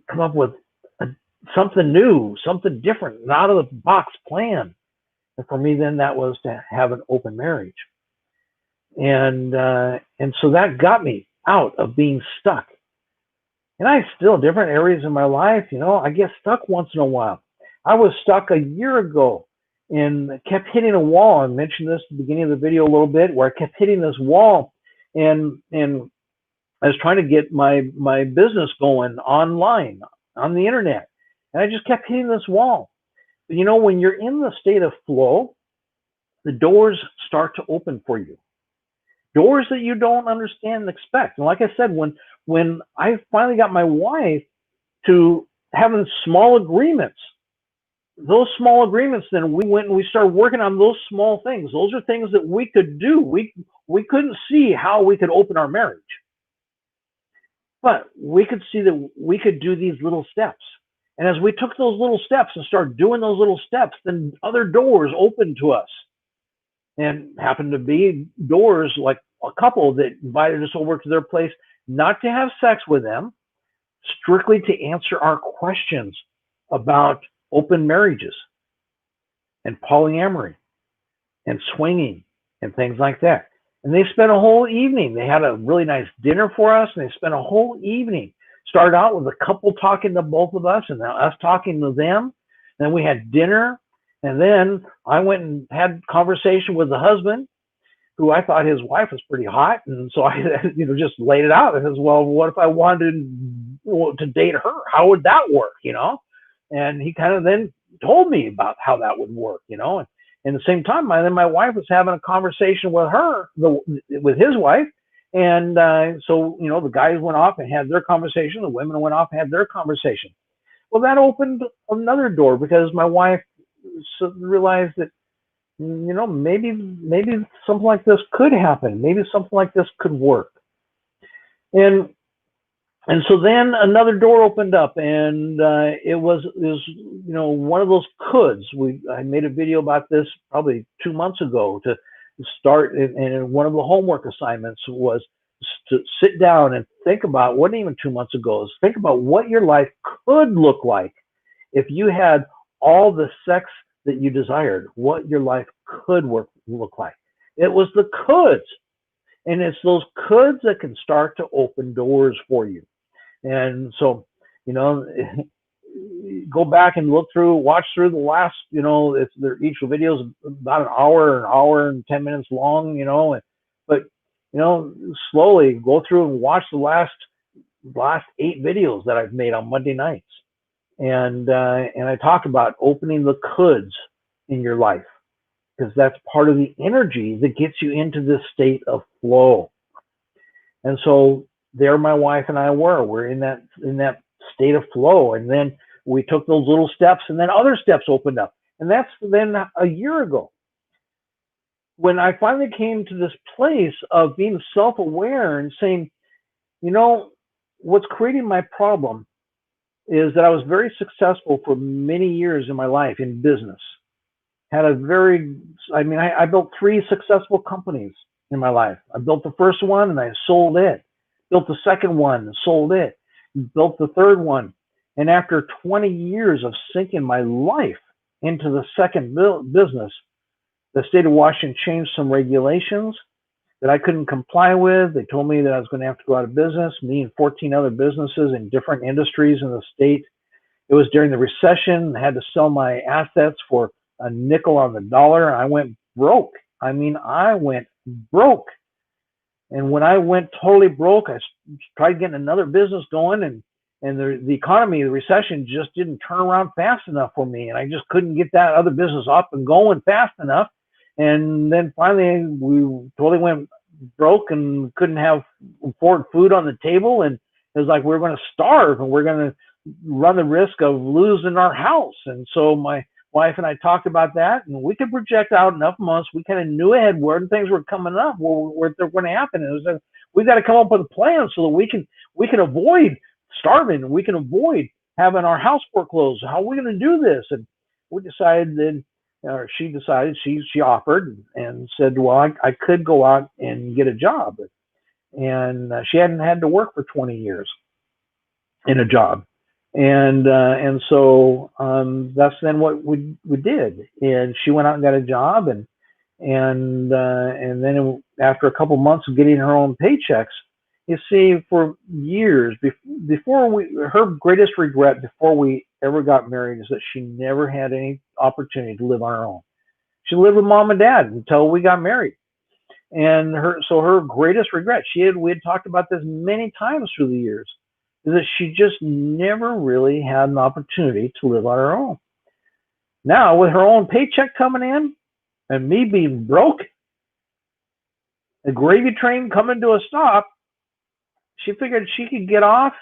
come up with something new, something different, an out of the box plan. And for me, then that was to have an open marriage. And so that got me out of being stuck. And I still, different areas in my life, I get stuck once in a while. I was stuck a year ago and kept hitting a wall. I mentioned this at the beginning of the video a little bit, where I kept hitting this wall, and I was trying to get my business going online on the internet. And I just kept hitting this wall. But when you're in the state of flow, the doors start to open for you. doors that you don't understand and expect. And like I said, when I finally got my wife to having small agreements, those small agreements, then we went and we started working on those small things. Those are things that we could do. We couldn't see how we could open our marriage, but we could see that we could do these little steps. And as we took those little steps and started doing those little steps, then other doors opened to us, and happened to be doors like a couple that invited us over to their place, not to have sex with them, strictly to answer our questions about open marriages and polyamory and swinging and things like that. And they spent a whole evening. They had a really nice dinner for us, and they spent a whole evening. Started out with a couple talking to both of us, and us talking to them. Then we had dinner, and then I went and had conversation with the husband, who I thought his wife was pretty hot, and so I, just laid it out. And says, "Well, what if I wanted to date her? How would that work?" And he kind of then told me about how that would work, And at the same time, my wife was having a conversation with with his wife. And so, the guys went off and had their conversation. The women went off and had their conversation. Well, that opened another door, because my wife realized that, maybe something like this could happen. Maybe something like this could work. And so then another door opened up, and it was one of those coulds. I made a video about this probably 2 months ago to start, and one of the homework assignments was to sit down and think about, wasn't even 2 months ago, is think about what your life could look like if you had all the sex that you desired, what your life could look like. It was the coulds. And it's those coulds that can start to open doors for you. And so, go back and watch through the last, each video is about an hour and 10 minutes long, but, slowly go through and watch the last 8 videos that I've made on Monday nights. And I talk about opening the coulds in your life, because that's part of the energy that gets you into this state of flow. And so there my wife and I we're in that state of flow. And then we took those little steps, and then other steps opened up. And that's then a year ago, when I finally came to this place of being self-aware and saying, what's creating my problem is that I was very successful for many years in my life in business. I built 3 successful companies in my life. I built the first one and I sold it. Built the second one and sold it. Built the third one. And after 20 years of sinking my life into the second business, the state of Washington changed some regulations that I couldn't comply with. They told me that I was going to have to go out of business, me and 14 other businesses in different industries in the state. It was during the recession. I had to sell my assets for a nickel on the dollar. I went broke. I went broke. And when I went totally broke, I tried getting another business going, and the economy, the recession just didn't turn around fast enough for me. And I just couldn't get that other business up and going fast enough. And then finally, we totally went broke and couldn't afford food on the table. And it was like we were going to starve, and we're going to run the risk of losing our house. And so my wife and I talked about that, and we could project out enough months. We kind of knew ahead where things were coming up, where they're going to happen. And it was like, we got to come up with a plan so that we can avoid starving, and we can avoid having our house foreclosed. How are we going to do this? And we decided then. She decided, she offered and said, well, I could go out and get a job. And she hadn't had to work for 20 years in a job. And so that's then what we did. And she went out and got a job. And then after a couple months of getting her own paychecks, you see, for years, her greatest regret before we ever got married is that she never had any opportunity to live on her own. She lived with mom and dad until we got married. And her greatest regret, we had talked about this many times through the years, is that she just never really had an opportunity to live on her own. Now, with her own paycheck coming in and me being broke, the gravy train coming to a stop, she figured she could get off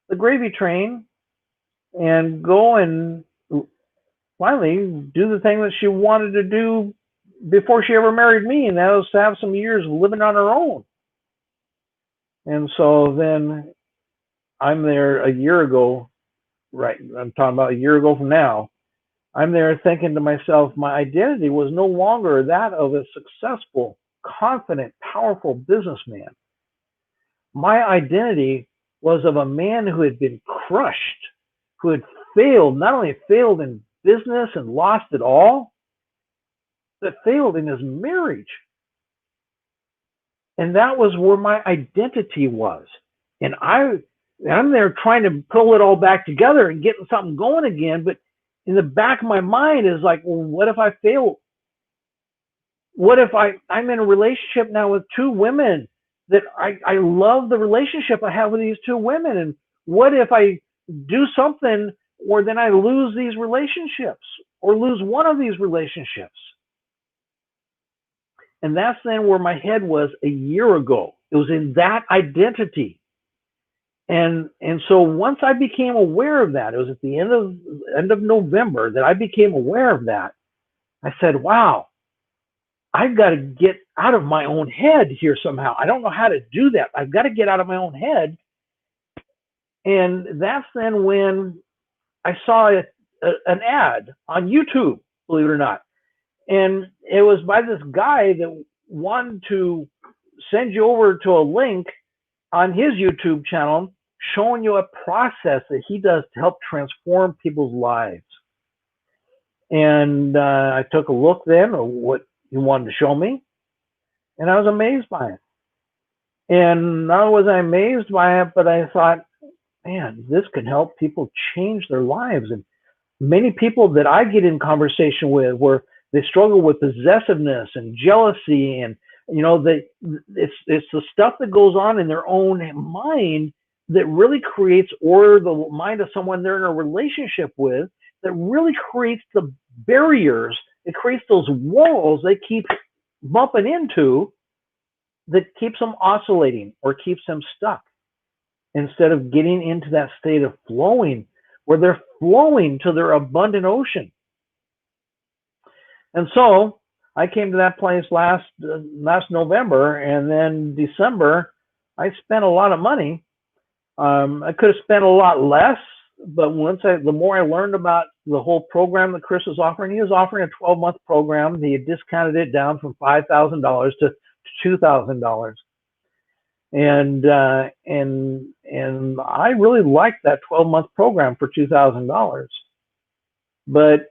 the gravy train and go and finally do the thing that she wanted to do before she ever married me, and that was to have some years living on her own. And so then I'm there a year ago, right? I'm talking about a year ago from now. I'm there thinking to myself, my identity was no longer that of a successful, confident, powerful businessman. My identity was of a man who had been crushed, who had failed, not only failed in business and lost it all, but failed in his marriage. And that was where my identity was. And I'm there trying to pull it all back together and getting something going again. But in the back of my mind is like, well, what if I fail? What if I'm in a relationship now with two women that I love the relationship I have with these two women? And what if I do something or then I lose these relationships or lose one of these relationships? And that's then where my head was a year ago. It was in that identity. And so once I became aware of that, it was at the end of November that I became aware of that. I said, wow, I've got to get out of my own head here somehow. I don't know how to do that. I've got to get out of my own head. And that's then when I saw an ad on YouTube, believe it or not. And it was by this guy that wanted to send you over to a link on his YouTube channel showing you a process that he does to help transform people's lives. And I took a look then at what he wanted to show me, and I was amazed by it. And not was I amazed by it, but I thought, man, this can help people change their lives. And many people that I get in conversation with where they struggle with possessiveness and jealousy, and it's the stuff that goes on in their own mind that really creates, or the mind of someone they're in a relationship with, that really creates the barriers. It creates those walls they keep bumping into that keeps them oscillating or keeps them stuck, instead of getting into that state of flowing where they're flowing to their abundant ocean. And so I came to that place last November, and then December, I spent a lot of money. I could have spent a lot less, but the more I learned about the whole program that Chris was offering, he was offering a 12-month program. He had discounted it down from $5,000 to $2,000. And I really liked that 12-month program for $2,000. But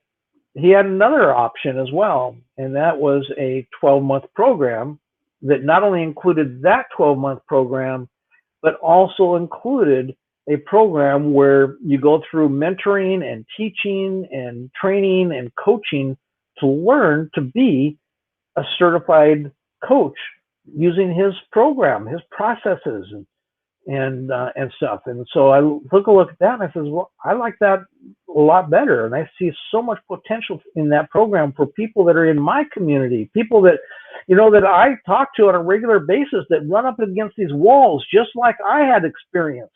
he had another option as well, and that was a 12-month program that not only included that 12-month program, but also included a program where you go through mentoring and teaching and training and coaching to learn to be a certified coach using his program, his processes, and stuff. And so I took a look at that, and I said, well, I like that a lot better. And I see so much potential in that program for people that are in my community, people that, that I talk to on a regular basis that run up against these walls just like I had experienced.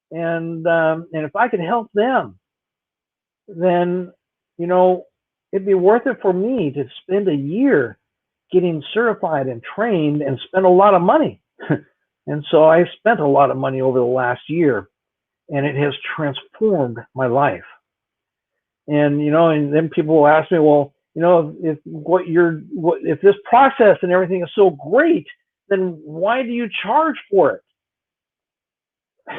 And if I could help them, then, it'd be worth it for me to spend a year getting certified and trained and spend a lot of money. And so I spent a lot of money over the last year, and it has transformed my life. And, and then people will ask me, well, if this process and everything is so great, then why do you charge for it?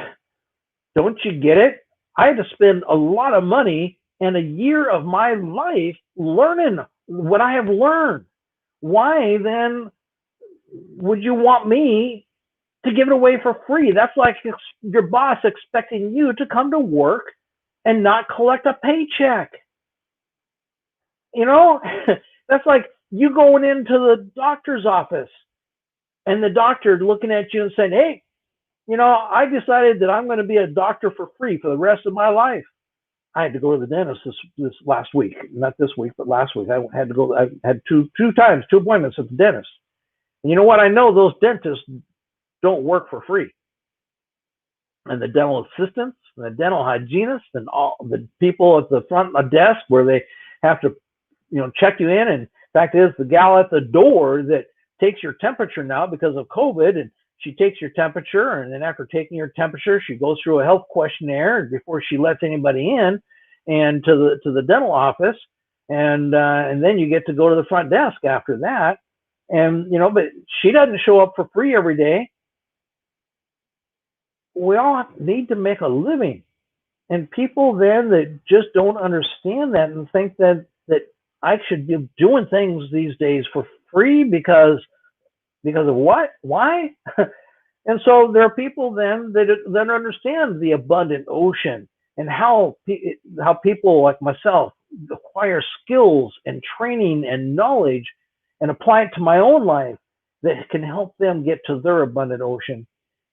Don't you get it? I had to spend a lot of money and a year of my life learning what I have learned. Why then would you want me to give it away for free? That's like your boss expecting you to come to work and not collect a paycheck. That's like you going into the doctor's office and the doctor looking at you and saying, hey, I decided that I'm going to be a doctor for free for the rest of my life. I had to go to the dentist this last week, not this week, but last week. I had to go. I had two appointments at the dentist. And you know what? I know those dentists don't work for free. And the dental assistants, and the dental hygienists, and all the people at the front desk where they have to, check you in. And in fact is, the gal at the door that takes your temperature now because of COVID, and she takes your temperature, and then after taking your temperature, she goes through a health questionnaire before she lets anybody in, and to the dental office, and then you get to go to the front desk after that, and but she doesn't show up for free every day. We all need to make a living, and people then that just don't understand that and think that I should be doing things these days for free because of what? Why? And so there are people then that understand the abundant ocean and how people like myself acquire skills and training and knowledge and apply it to my own life that can help them get to their abundant ocean.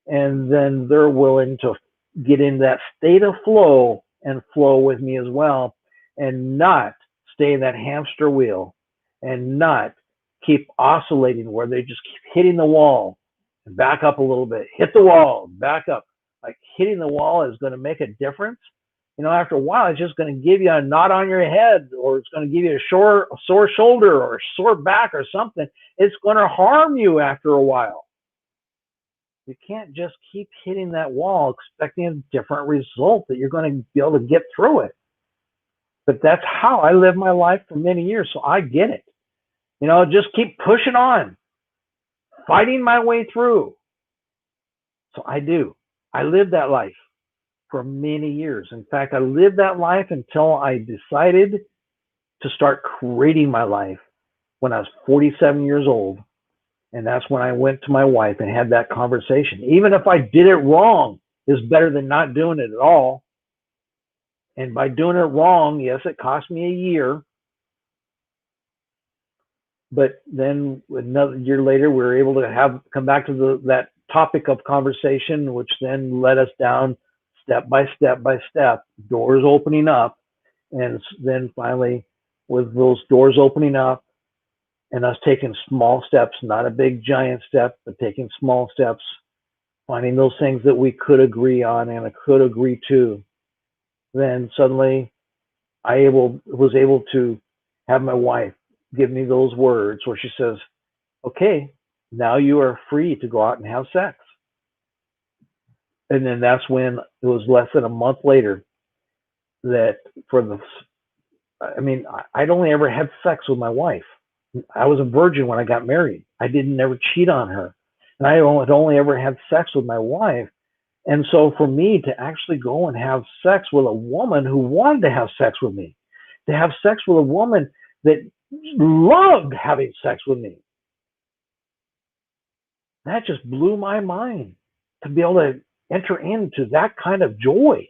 And then they're willing to get in that state of flow and flow with me as well, and not stay in that hamster wheel and not keep oscillating where they just keep hitting the wall and back up a little bit, hit the wall, back up. Like hitting the wall is going to make a difference. After a while, it's just going to give you a knot on your head, or it's going to give you a sore shoulder or a sore back or something. It's going to harm you after a while. You can't just keep hitting that wall expecting a different result that you're going to be able to get through it. But that's how I lived my life for many years, so I get it. Just keep pushing on, fighting my way through. So I do. I lived that life for many years. In fact, I lived that life until I decided to start creating my life when I was 47 years old. And that's when I went to my wife and had that conversation. Even if I did it wrong, it's better than not doing it at all. And by doing it wrong, yes, it cost me a year. But then another year later, we were able to come back to that topic of conversation, which then led us down step by step, doors opening up. And then finally, with those doors opening up and us taking small steps, not a big giant step, but taking small steps, finding those things that we could agree on and I could agree to, then suddenly I was able to have my wife give me those words where she says, okay, now you are free to go out and have sex. And then that's when it was less than a month later that I'd only ever had sex with my wife. I was a virgin when I got married. I didn't ever cheat on her. And I had only ever had sex with my wife. And so for me to actually go and have sex with a woman who wanted to have sex with me, to have sex with a woman that loved having sex with me, that just blew my mind, to be able to enter into that kind of joy.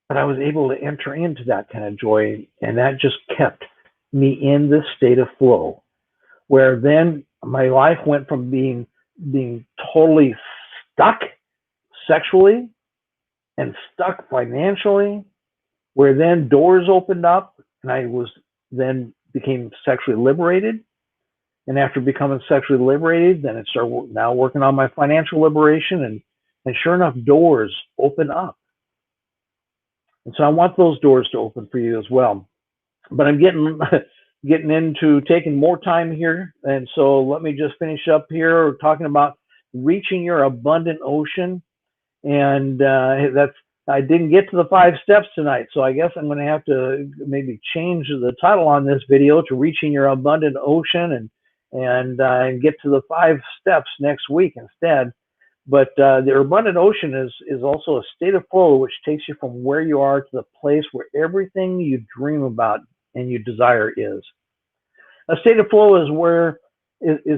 But I was able to enter into that kind of joy, and that just kept me in this state of flow, where then my life went from being totally stuck sexually and stuck financially, where then doors opened up and I became sexually liberated. And after becoming sexually liberated, then I started now working on my financial liberation, and sure enough, doors open up. And so I want those doors to open for you as well. But I'm getting into taking more time here. And so let me just finish up here talking about reaching your abundant ocean. And I didn't get to the 5 steps tonight. So I guess I'm going to have to maybe change the title on this video to Reaching Your Abundant Ocean, and get to the 5 steps next week instead. But the abundant ocean is also a state of flow which takes you from where you are to the place where everything you dream about and you desire is. A state of flow is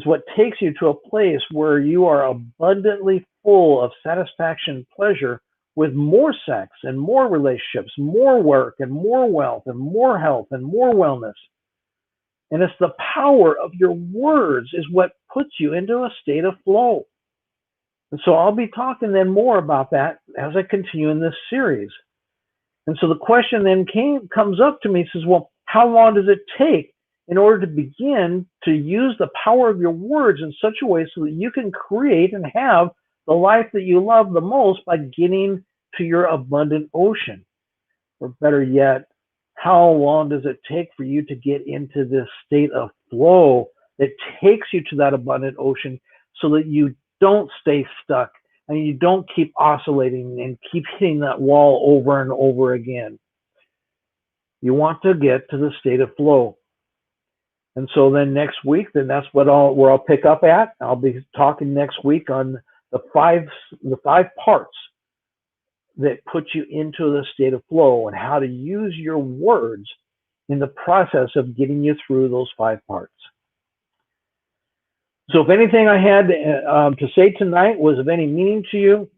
what takes you to a place where you are abundantly full of satisfaction and pleasure, with more sex and more relationships, more work and more wealth and more health and more wellness. And it's the power of your words is what puts you into a state of flow. And so I'll be talking then more about that as I continue in this series. And so the question then comes up to me, says, well, how long does it take in order to begin to use the power of your words in such a way so that you can create and have the life that you love the most by getting to your abundant ocean. Or better yet, how long does it take for you to get into this state of flow that takes you to that abundant ocean so that you don't stay stuck and you don't keep oscillating and keep hitting that wall over and over again? You want to get to the state of flow. And so then next week, then that's where I'll pick up at. I'll be talking next week on the five parts that put you into the state of flow and how to use your words in the process of getting you through those 5 parts. So if anything I had to say tonight was of any meaning to you,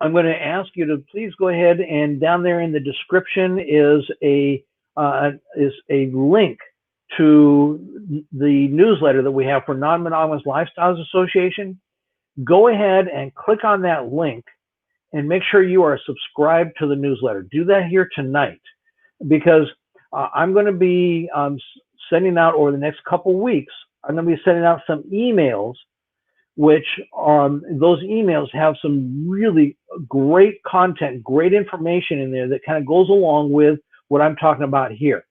I'm going to ask you to please go ahead, and down there in the description is a link to the newsletter that we have for Non-Monogamous Lifestyles Association. Go ahead and click on that link and make sure you are subscribed to the newsletter. Do that here tonight, because I'm going to be sending out over the next couple weeks, I'm going to be sending out some emails, which those emails have some really great content, great information in there that kind of goes along with what I'm talking about here.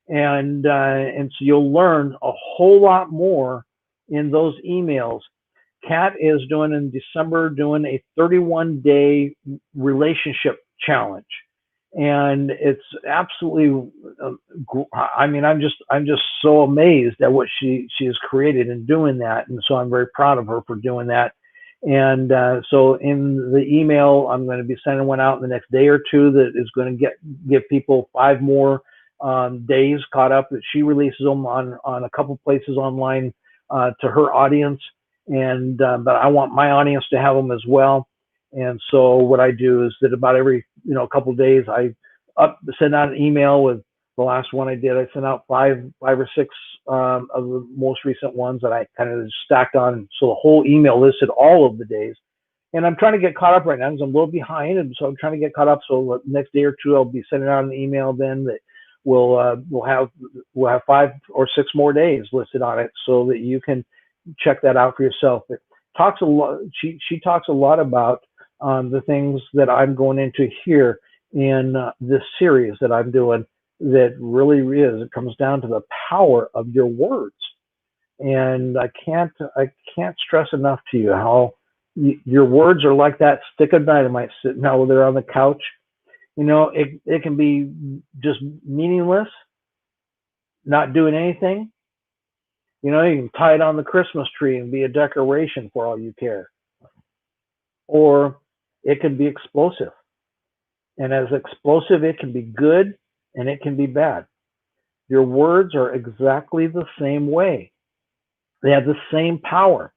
And so you'll learn a whole lot more in those emails. Kat is doing in December, doing a 31-day relationship challenge, and it's absolutely. I mean, I'm just so amazed at what she has created in doing that, and so I'm very proud of her for doing that. And so in the email, I'm going to be sending one out in the next day or two that is going to give people 5 more days caught up. That she releases them on a couple places online to her audience. And but I want my audience to have them as well. And so what I do is that about every couple of days I send out an email. With the last one I did, I sent out 5 or 6 of the most recent ones that I kind of stacked on. So the whole email listed all of the days. And I'm trying to get caught up right now because I'm a little behind, and so I'm trying to get caught up. So the next day or two I'll be sending out an email then that we'll have 5 or 6 more days listed on it, so that you can check that out for yourself. It talks a lot. She talks a lot about the things that I'm going into here in this series that I'm doing. That really is. It comes down to the power of your words, and I can't stress enough to you how your words are like that stick of dynamite sitting out there on the couch. It can be just meaningless, not doing anything. You can tie it on the Christmas tree and be a decoration for all you care. Or it can be explosive. And as explosive, it can be good and it can be bad. Your words are exactly the same way. They have the same power.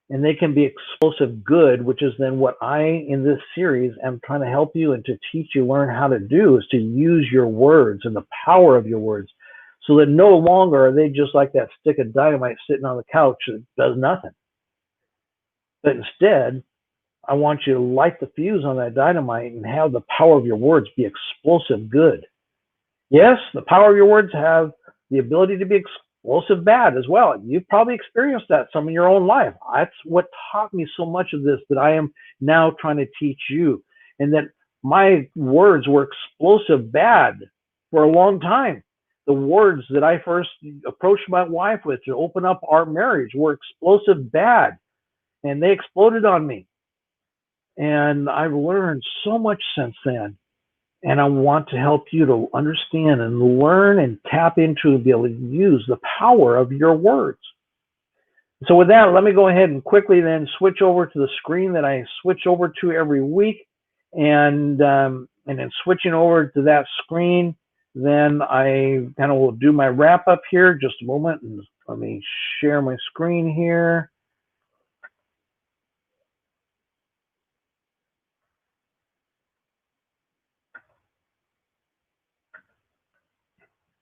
And they can be explosive good, which is then what I, in this series, am trying to help you and to teach you, learn how to do, is to use your words and the power of your words, so that no longer are they just like that stick of dynamite sitting on the couch that does nothing. But instead, I want you to light the fuse on that dynamite and have the power of your words be explosive good. Yes, the power of your words have the ability to be explosive bad as well. You've probably experienced that some in your own life. That's what taught me so much of this that I am now trying to teach you. And that my words were explosive bad for a long time. The words that I first approached my wife with to open up our marriage were explosive bad, and they exploded on me. And I've learned so much since then. And I want to help you to understand and learn and tap into and be able to use the power of your words. So with that, let me go ahead and quickly then switch over to the screen that I switch over to every week. And then switching over to that screen, then I kind of will do my wrap up here. Just a moment, and let me share my screen here.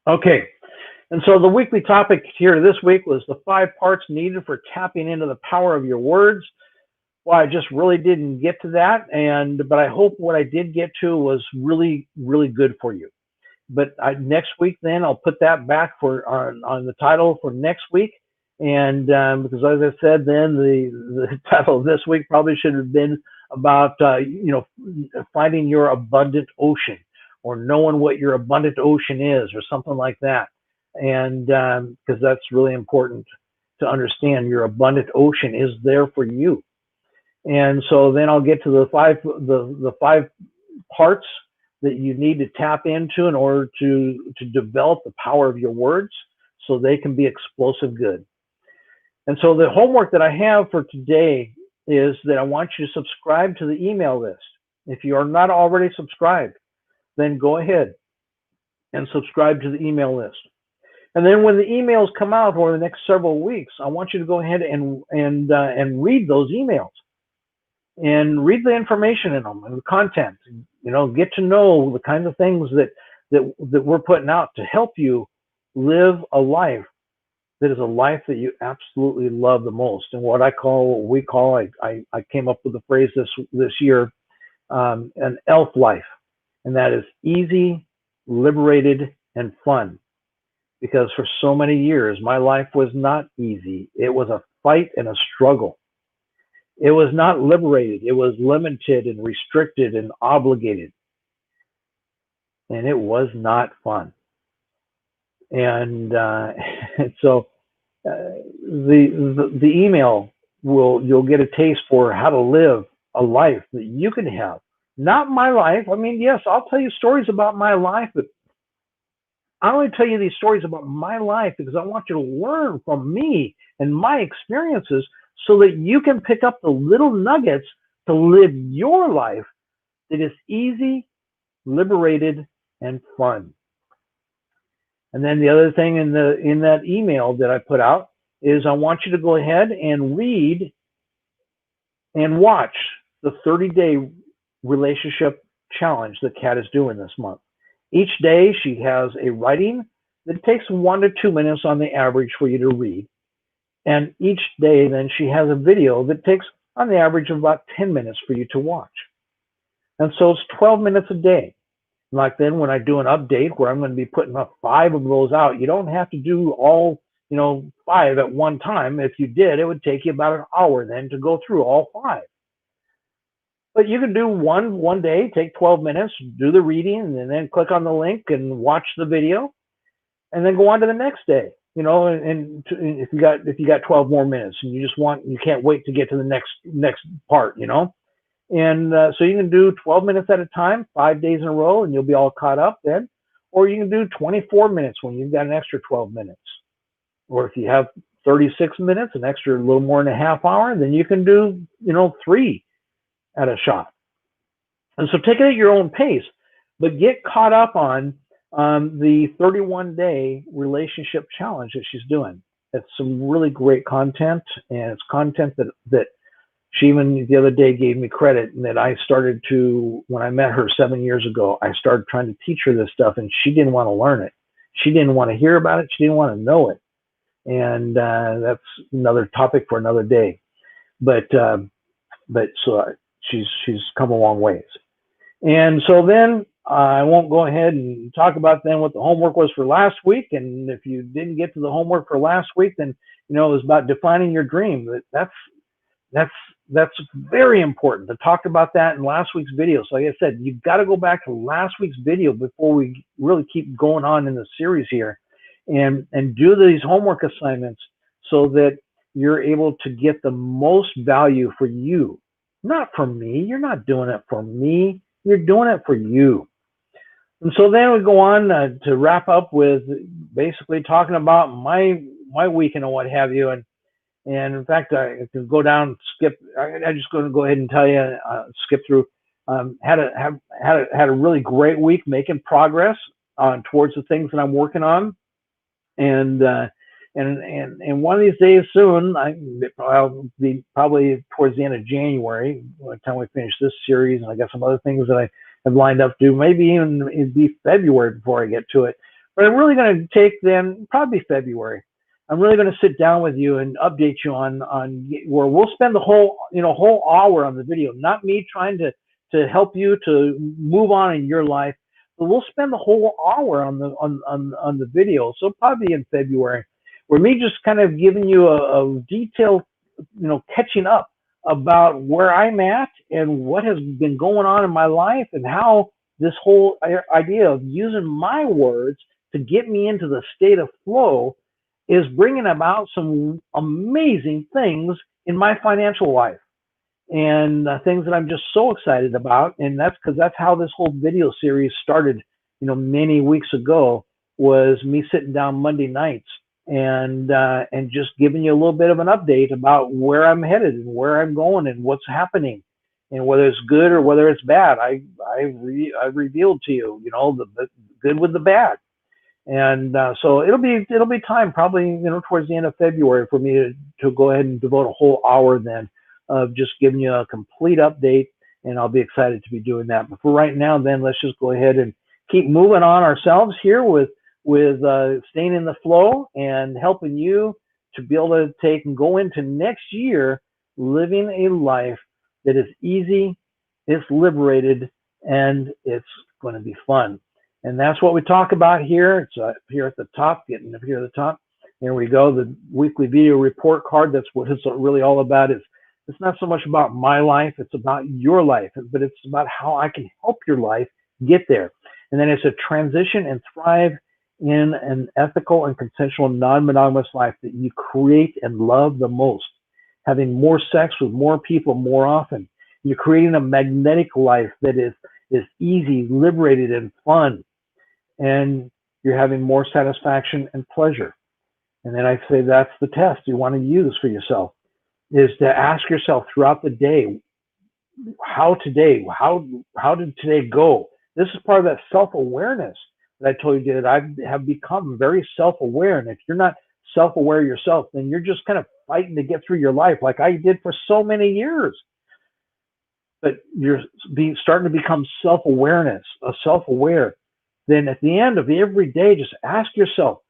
Okay, and so the weekly topic here this week was the 5 parts needed for tapping into the power of your words. Well, I just really didn't get to that, but I hope what I did get to was really, really good for you. but next week, then I'll put that back for on the title for next week. And because, as I said, then the title of this week probably should have been about finding your abundant ocean, or knowing what your abundant ocean is, or something like that. And because that's really important to understand, your abundant ocean is there for you. And so then I'll get to the five parts that you need to tap into in order to develop the power of your words, so they can be explosive good. And so the homework that I have for today is that I want you to subscribe to the email list. If you are not already subscribed, then go ahead and subscribe to the email list. And then when the emails come out over the next several weeks, I want you to go ahead and read those emails, and read the information in them and the content. Get to know the kinds of things that we're putting out to help you live a life that is a life that you absolutely love the most. And what we call, I came up with the phrase this year, an ELF life. And that is easy, liberated, and fun. Because for so many years, my life was not easy. It was a fight and a struggle. It was not liberated. It was limited and restricted and obligated. And it was not fun. And so the email you'll get a taste for how to live a life that you can have. Not my life. I mean, yes, I'll tell you stories about my life, but I only tell you these stories about my life because I want you to learn from me and my experiences, so that you can pick up the little nuggets to live your life that is easy, liberated, and fun. And then the other thing in that email that I put out is I want you to go ahead and read and watch the 30-day relationship challenge that Kat is doing this month. Each day she has a writing that takes 1 to 2 minutes on the average for you to read. And each day then she has a video that takes on the average of about 10 minutes for you to watch. And so it's 12 minutes a day. Like then when I do an update where I'm going to be putting up 5 of those out, you don't have to do all 5 at one time. If you did, it would take you about an hour then to go through all 5. But you can do one day, take 12 minutes, do the reading, and then click on the link and watch the video, and then go on to the next day. And if you got 12 more minutes and you can't wait to get to the next part, And so you can do 12 minutes at a time, 5 days in a row, and you'll be all caught up then. Or you can do 24 minutes when you've got an extra 12 minutes. Or if you have 36 minutes, an extra little more than a half hour, then you can do, 3 at a shot. And so take it at your own pace, but get caught up on the 31-day relationship challenge that she's doing. It's some really great content, and it's content that she even the other day gave me credit, and that I started to, when I met her 7 years ago, I started trying to teach her this stuff, and she didn't want to learn it. She didn't want to hear about it. She didn't want to know it. And that's another topic for another day. But so she's come a long ways. And so then I won't go ahead and talk about then what the homework was for last week. And if you didn't get to the homework for last week, then it was about defining your dream. That's very important. I talked about that in last week's video. So like I said, you've got to go back to last week's video before we really keep going on in the series here, and do these homework assignments so that you're able to get the most value for you, not for me. You're not doing it for me. You're doing it for you. And so then we go on to wrap up with basically talking about my weekend and what have you. And in fact, I can go down, skip. I'm just going to go ahead and tell you, skip through. Had a really great week, making progress towards the things that I'm working on. And one of these days soon, I'll be probably towards the end of January, by the time we finish this series, and I got some other things that I have lined up to do. Maybe even it'd be February before I get to it. But I'm really going to take then, probably February. I'm really going to sit down with you and update you on where we'll spend the whole hour on the video. Not me trying to help you to move on in your life, So we'll spend the whole hour on the video. So probably in February, where me just kind of giving you a detailed, catching up about where I'm at and what has been going on in my life, and how this whole idea of using my words to get me into the state of flow is bringing about some amazing things in my financial life, and things that I'm just so excited about. And that's because that's how this whole video series started, many weeks ago, was me sitting down Monday nights and just giving you a little bit of an update about where I'm headed and where I'm going and what's happening, and whether it's good or whether it's bad. I revealed to you, the good with the bad. And so it'll be time, probably, towards the end of February, for me to go ahead and devote a whole hour then of just giving you a complete update, and I'll be excited to be doing that. But for right now, then, let's just go ahead and keep moving on ourselves here with staying in the flow and helping you to be able to take and go into next year living a life that is easy, it's liberated, and it's going to be fun. And that's what we talk about here. It's here at the top, getting up here at the top. There we go, the weekly video report card. That's what it's really all about. It's not so much about my life, it's about your life, but it's about how I can help your life get there. And then it's a transition and thrive in an ethical and consensual non-monogamous life that you create and love the most. Having more sex with more people more often. You're creating a magnetic life that is easy, liberated, and fun. And you're having more satisfaction and pleasure. And then I say that's the test you want to use for yourself, is to ask yourself throughout the day, how did today go? This is part of that self-awareness that I told you that I have become very self-aware. And if you're not self-aware yourself, then you're just kind of fighting to get through your life like I did for so many years. But you're starting to become self-aware. Then at the end of every day, just ask yourself,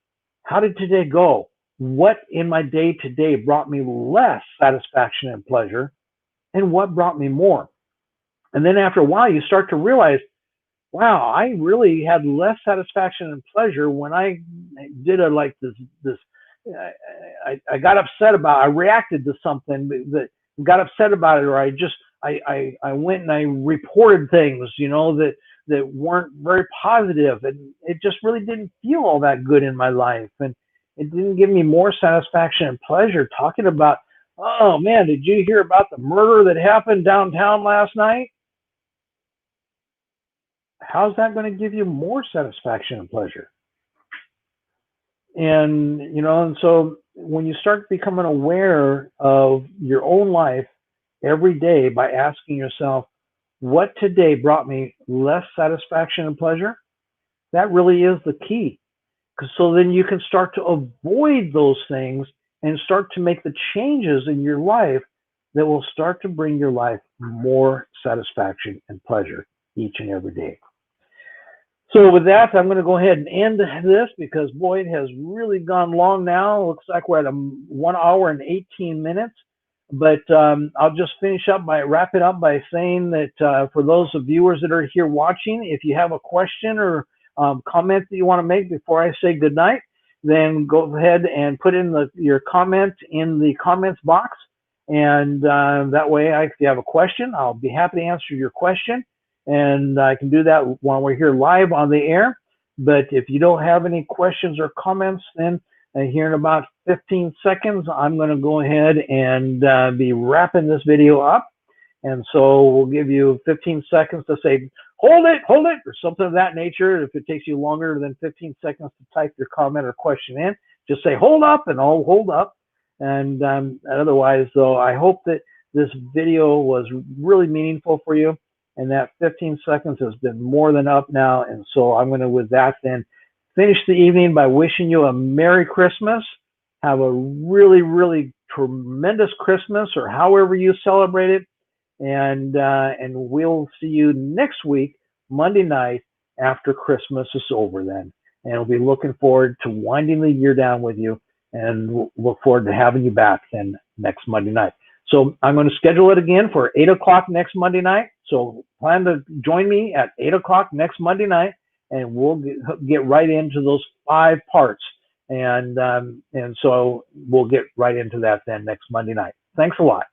how did today go? What in my day today brought me less satisfaction and pleasure, and what brought me more? And then after a while, you start to realize, wow, I really had less satisfaction and pleasure when I did I got upset I reacted to something that got upset about it, or I went and I reported things, that weren't very positive, and it just really didn't feel all that good in my life. And it didn't give me more satisfaction and pleasure talking about, oh man, did you hear about the murder that happened downtown last night? How's that going to give you more satisfaction and pleasure? And, and so when you start becoming aware of your own life every day by asking yourself, what today brought me less satisfaction and pleasure? That really is the key. So then you can start to avoid those things and start to make the changes in your life that will start to bring your life more satisfaction and pleasure each and every day. So with that, I'm going to go ahead and end this, because boy, it has really gone long now. It looks like we're at 1 hour and 18 minutes. But I'll just wrap it up by saying that for those of viewers that are here watching, if you have a question or comment that you want to make before I say goodnight, then go ahead and put in your comment in the comments box. And that way, if you have a question, I'll be happy to answer your question. And I can do that while we're here live on the air. But if you don't have any questions or comments, then here in about 15 seconds, I'm going to go ahead and be wrapping this video up. And so we'll give you 15 seconds to say, hold it, or something of that nature. If it takes you longer than 15 seconds to type your comment or question in, just say, hold up, and I'll hold up. And otherwise, though, I hope that this video was really meaningful for you, and that 15 seconds has been more than up now. And so I'm going to, with that, then finish the evening by wishing you a Merry Christmas. Have a really, really tremendous Christmas, or however you celebrate it. And we'll see you next week, Monday night, after Christmas is over then. And we'll be looking forward to winding the year down with you, and we'll look forward to having you back then next Monday night. So I'm going to schedule it again for 8 o'clock next Monday night. So plan to join me at 8 o'clock next Monday night. and we'll get right into those 5 parts. And so we'll get right into that then next Monday night. Thanks a lot.